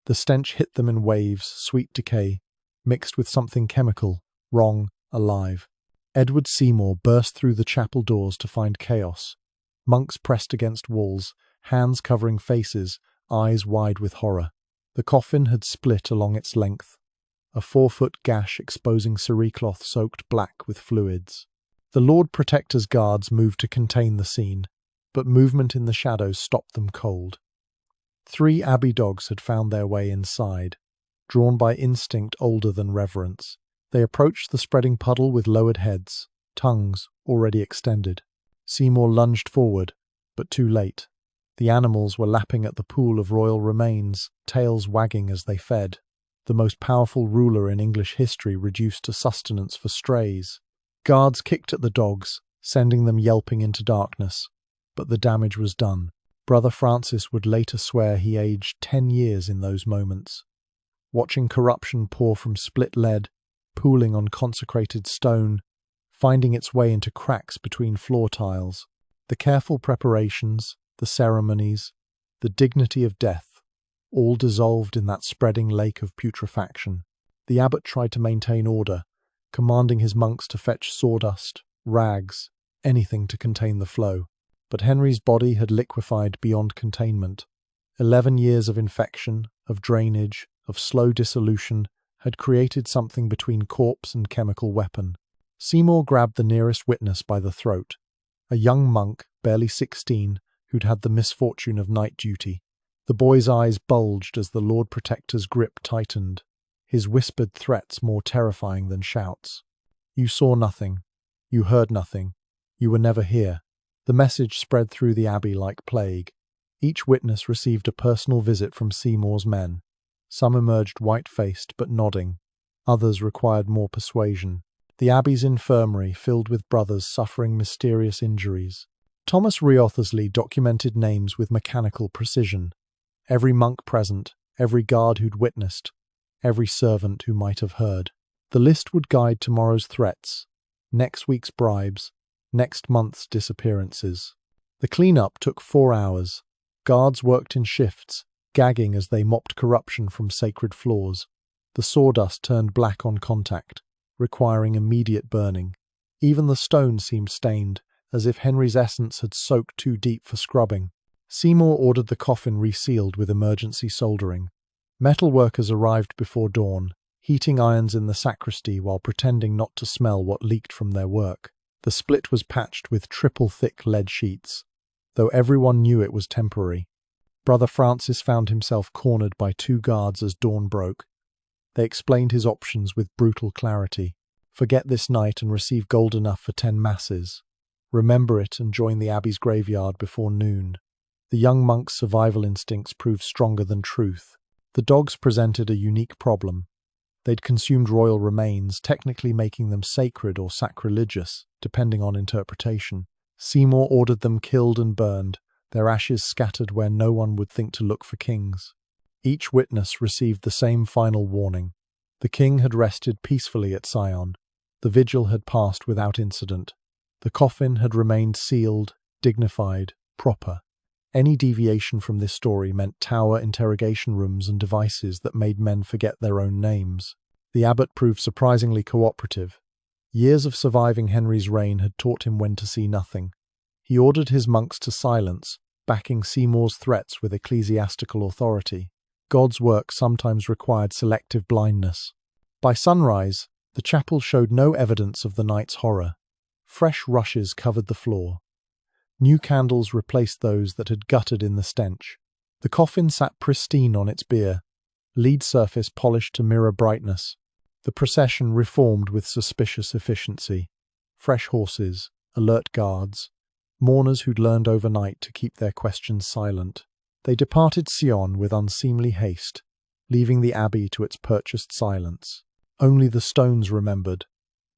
The stench hit them in waves, sweet decay, mixed with something chemical, wrong, alive. Edward Seymour burst through the chapel doors to find chaos. Monks pressed against walls, hands covering faces, eyes wide with horror. The coffin had split along its length, a 4-foot gash exposing cerecloth soaked black with fluids. The Lord Protector's guards moved to contain the scene, but movement in the shadows stopped them cold. 3 abbey dogs had found their way inside, drawn by instinct older than reverence. They approached the spreading puddle with lowered heads, tongues already extended. Seymour lunged forward, but too late. The animals were lapping at the pool of royal remains, tails wagging as they fed. The most powerful ruler in English history reduced to sustenance for strays. Guards kicked at the dogs, sending them yelping into darkness. But the damage was done. Brother Francis would later swear he aged 10 years in those moments. Watching corruption pour from split lead, pooling on consecrated stone, finding its way into cracks between floor tiles. The careful preparations, the ceremonies, the dignity of death, all dissolved in that spreading lake of putrefaction. The abbot tried to maintain order, commanding his monks to fetch sawdust, rags, anything to contain the flow. But Henry's body had liquefied beyond containment. 11 years of infection, of drainage, of slow dissolution, had created something between corpse and chemical weapon. Seymour grabbed the nearest witness by the throat, a young monk, barely 16, who'd had the misfortune of night duty. The boy's eyes bulged as the Lord Protector's grip tightened, his whispered threats more terrifying than shouts. "You saw nothing. You heard nothing. You were never here." The message spread through the abbey like plague. Each witness received a personal visit from Seymour's men. Some emerged white-faced but nodding. Others required more persuasion. The abbey's infirmary filled with brothers suffering mysterious injuries. Thomas Wriothesley documented names with mechanical precision. Every monk present, every guard who'd witnessed, every servant who might have heard. The list would guide tomorrow's threats, next week's bribes, next month's disappearances. The clean-up took 4 hours. Guards worked in shifts, gagging as they mopped corruption from sacred floors. The sawdust turned black on contact, requiring immediate burning. Even the stone seemed stained, as if Henry's essence had soaked too deep for scrubbing. Seymour ordered the coffin resealed with emergency soldering. Metal workers arrived before dawn, heating irons in the sacristy while pretending not to smell what leaked from their work. The split was patched with triple-thick lead sheets, though everyone knew it was temporary. Brother Francis found himself cornered by 2 guards as dawn broke. They explained his options with brutal clarity. Forget this night and receive gold enough for 10 masses. Remember it and join the abbey's graveyard before noon. The young monk's survival instincts proved stronger than truth. The dogs presented a unique problem. They'd consumed royal remains, technically making them sacred or sacrilegious, depending on interpretation. Seymour ordered them killed and burned, their ashes scattered where no one would think to look for kings. Each witness received the same final warning. The king had rested peacefully at Sion. The vigil had passed without incident. The coffin had remained sealed, dignified, proper. Any deviation from this story meant tower interrogation rooms and devices that made men forget their own names. The abbot proved surprisingly cooperative. Years of surviving Henry's reign had taught him when to see nothing. He ordered his monks to silence, backing Seymour's threats with ecclesiastical authority. God's work sometimes required selective blindness. By sunrise, the chapel showed no evidence of the night's horror. Fresh rushes covered the floor. New candles replaced those that had guttered in the stench. The coffin sat pristine on its bier, lead surface polished to mirror brightness. The procession reformed with suspicious efficiency. Fresh horses, alert guards, mourners who'd learned overnight to keep their questions silent. They departed Sion with unseemly haste, leaving the abbey to its purchased silence. Only the stones remembered.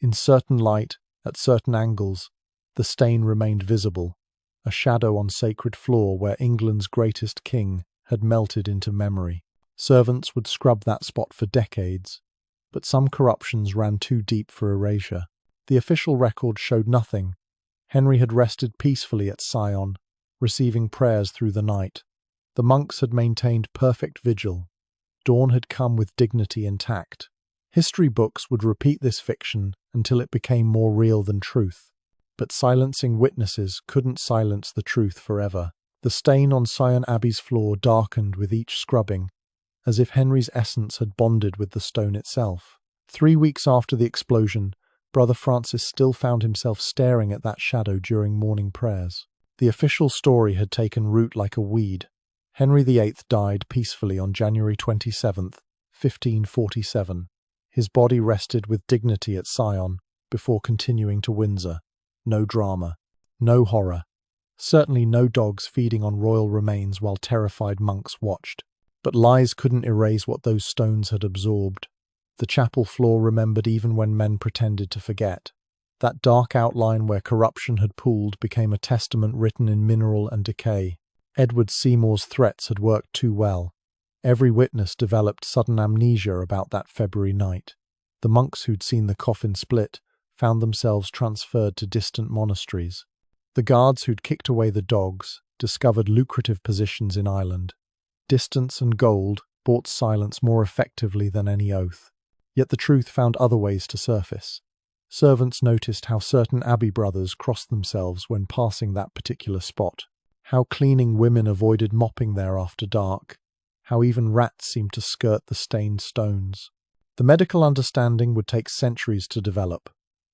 In certain light, at certain angles, the stain remained visible, a shadow on sacred floor where England's greatest king had melted into memory. Servants would scrub that spot for decades, but some corruptions ran too deep for erasure. The official record showed nothing. Henry had rested peacefully at Sion, receiving prayers through the night. The monks had maintained perfect vigil. Dawn had come with dignity intact. History books would repeat this fiction until it became more real than truth. But silencing witnesses couldn't silence the truth forever. The stain on Sion Abbey's floor darkened with each scrubbing, as if Henry's essence had bonded with the stone itself. 3 weeks after the explosion, Brother Francis still found himself staring at that shadow during morning prayers. The official story had taken root like a weed. Henry VIII died peacefully on January 27, 1547. His body rested with dignity at Sion before continuing to Windsor. No drama, no horror, certainly no dogs feeding on royal remains while terrified monks watched. But lies couldn't erase what those stones had absorbed. The chapel floor remembered even when men pretended to forget. That dark outline where corruption had pooled became a testament written in mineral and decay. Edward Seymour's threats had worked too well. Every witness developed sudden amnesia about that February night. The monks who'd seen the coffin split found themselves transferred to distant monasteries. The guards who'd kicked away the dogs discovered lucrative positions in Ireland. Distance and gold bought silence more effectively than any oath. Yet the truth found other ways to surface. Servants noticed how certain abbey brothers crossed themselves when passing that particular spot, how cleaning women avoided mopping there after dark, how even rats seemed to skirt the stained stones. The medical understanding would take centuries to develop.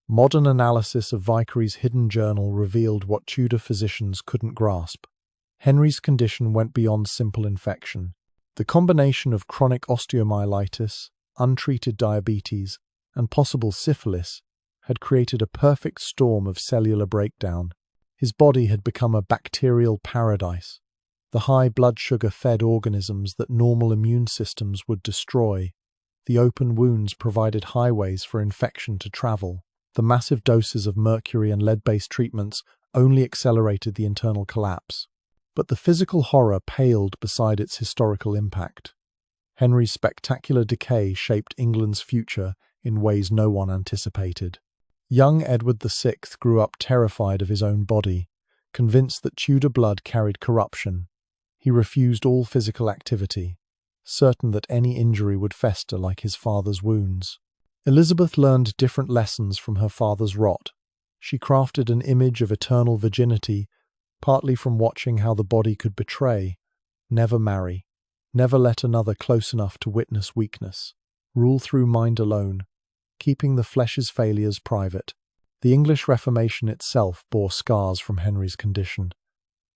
Modern analysis of Vicary's hidden journal revealed what Tudor physicians couldn't grasp. Henry's condition went beyond simple infection. The combination of chronic osteomyelitis, untreated diabetes, and possible syphilis had created a perfect storm of cellular breakdown. His body had become a bacterial paradise. The high blood sugar fed organisms that normal immune systems would destroy. The open wounds provided highways for infection to travel. The massive doses of mercury and lead-based treatments only accelerated the internal collapse. But the physical horror paled beside its historical impact. Henry's spectacular decay shaped England's future in ways no one anticipated. Young Edward VI grew up terrified of his own body, convinced that Tudor blood carried corruption. He refused all physical activity, certain that any injury would fester like his father's wounds. Elizabeth learned different lessons from her father's rot. She crafted an image of eternal virginity, partly from watching how the body could betray. Never marry. Never let another close enough to witness weakness. Rule through mind alone, keeping the flesh's failures private. The English Reformation itself bore scars from Henry's condition.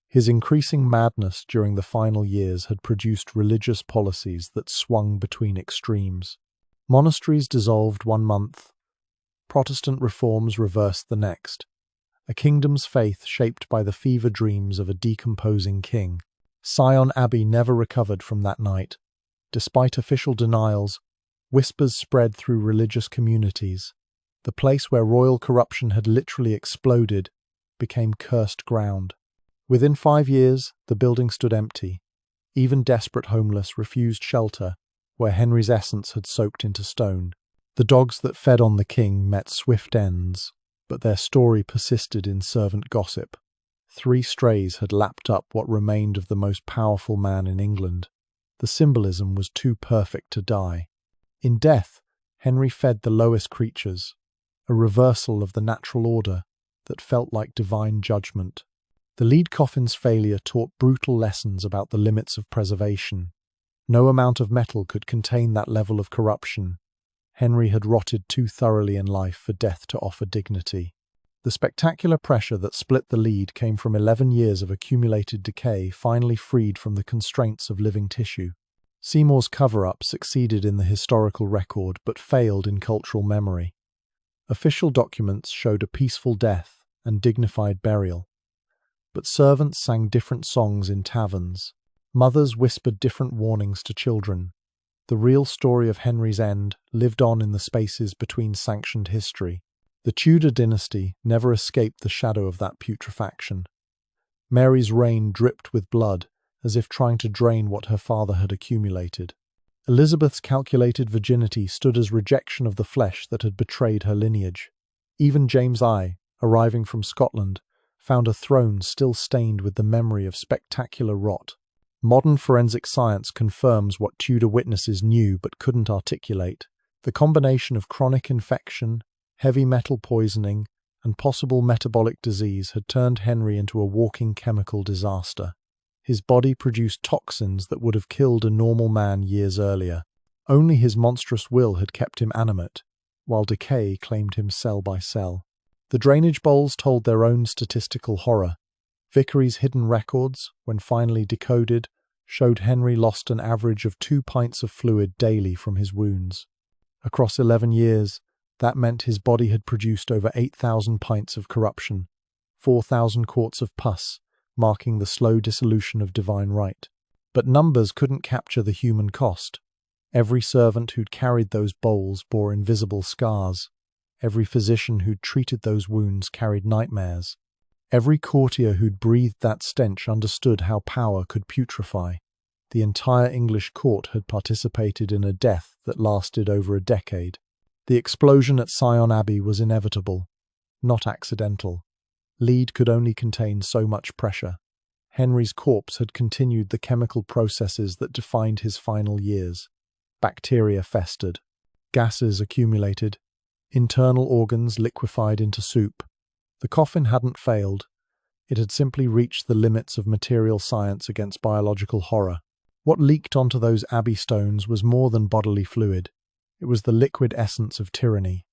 His increasing madness during the final years had produced religious policies that swung between extremes. Monasteries dissolved 1 month. Protestant reforms reversed the next. A kingdom's faith shaped by the fever dreams of a decomposing king. Sion Abbey never recovered from that night. Despite official denials, whispers spread through religious communities. The place where royal corruption had literally exploded became cursed ground. Within 5 years, the building stood empty. Even desperate homeless refused shelter, where Henry's essence had soaked into stone. The dogs that fed on the king met swift ends, but their story persisted in servant gossip. 3 strays had lapped up what remained of the most powerful man in England. The symbolism was too perfect to die. In death, Henry fed the lowest creatures, a reversal of the natural order that felt like divine judgment. The lead coffin's failure taught brutal lessons about the limits of preservation. No amount of metal could contain that level of corruption. Henry had rotted too thoroughly in life for death to offer dignity. The spectacular pressure that split the lead came from 11 years of accumulated decay finally freed from the constraints of living tissue. Seymour's cover-up succeeded in the historical record but failed in cultural memory. Official documents showed a peaceful death and dignified burial. But servants sang different songs in taverns. Mothers whispered different warnings to children. The real story of Henry's end lived on in the spaces between sanctioned history. The Tudor dynasty never escaped the shadow of that putrefaction. Mary's reign dripped with blood, as if trying to drain what her father had accumulated. Elizabeth's calculated virginity stood as rejection of the flesh that had betrayed her lineage. Even James I, arriving from Scotland, found a throne still stained with the memory of spectacular rot. Modern forensic science confirms what Tudor witnesses knew but couldn't articulate. The combination of chronic infection, heavy metal poisoning, and possible metabolic disease had turned Henry into a walking chemical disaster. His body produced toxins that would have killed a normal man years earlier. Only his monstrous will had kept him animate, while decay claimed him cell by cell. The drainage bowls told their own statistical horror. Vickery's hidden records, when finally decoded, showed Henry lost an average of 2 pints of fluid daily from his wounds. Across 11 years, that meant his body had produced over 8,000 pints of corruption, 4,000 quarts of pus, marking the slow dissolution of divine right. But numbers couldn't capture the human cost. Every servant who'd carried those bowls bore invisible scars. Every physician who'd treated those wounds carried nightmares. Every courtier who'd breathed that stench understood how power could putrefy. The entire English court had participated in a death that lasted over a decade. The explosion at Sion Abbey was inevitable, not accidental. Lead could only contain so much pressure. Henry's corpse had continued the chemical processes that defined his final years. Bacteria festered. Gases accumulated. Internal organs liquefied into soup. The coffin hadn't failed. It had simply reached the limits of material science against biological horror. What leaked onto those abbey stones was more than bodily fluid. It was the liquid essence of tyranny,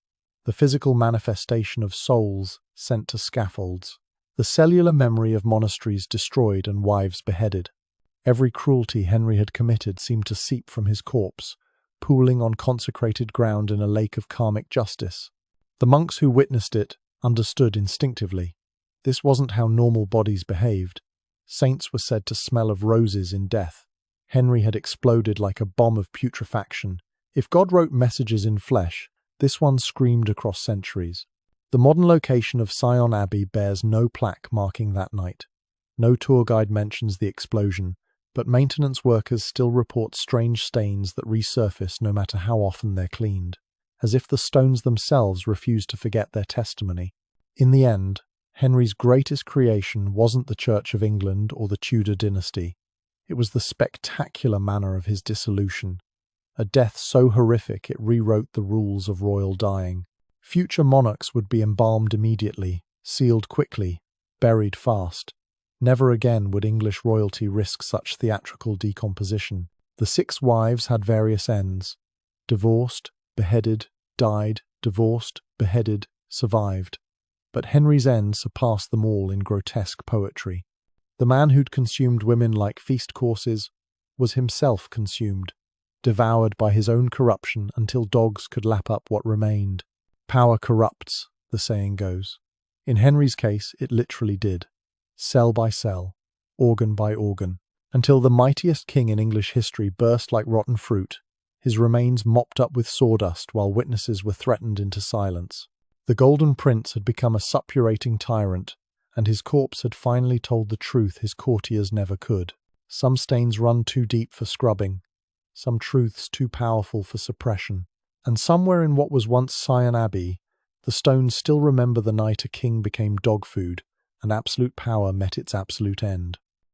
the physical manifestation of souls sent to scaffolds, the cellular memory of monasteries destroyed and wives beheaded. Every cruelty Henry had committed seemed to seep from his corpse, pooling on consecrated ground in a lake of karmic justice. The monks who witnessed it understood instinctively. This wasn't how normal bodies behaved. Saints were said to smell of roses in death. Henry had exploded like a bomb of putrefaction. If God wrote messages in flesh, this one screamed across centuries. The modern location of Sion Abbey bears no plaque marking that night. No tour guide mentions the explosion, but maintenance workers still report strange stains that resurface no matter how often they're cleaned, as if the stones themselves refuse to forget their testimony. In the end, Henry's greatest creation wasn't the Church of England or the Tudor dynasty. It was the spectacular manner of his dissolution, a death so horrific it rewrote the rules of royal dying. Future monarchs would be embalmed immediately, sealed quickly, buried fast. Never again would English royalty risk such theatrical decomposition. The 6 wives had various ends: divorced, beheaded, died, divorced, beheaded, survived. But Henry's end surpassed them all in grotesque poetry. The man who'd consumed women like feast courses was himself consumed, devoured by his own corruption until dogs could lap up what remained. Power corrupts, the saying goes. In Henry's case, it literally did. Cell by cell, organ by organ, until the mightiest king in English history burst like rotten fruit, his remains mopped up with sawdust while witnesses were threatened into silence. The Golden Prince had become a suppurating tyrant, and his corpse had finally told the truth his courtiers never could. Some stains run too deep for scrubbing, some truths too powerful for suppression. And somewhere in what was once Sion Abbey, the stones still remember the night a king became dog food, and absolute power met its absolute end.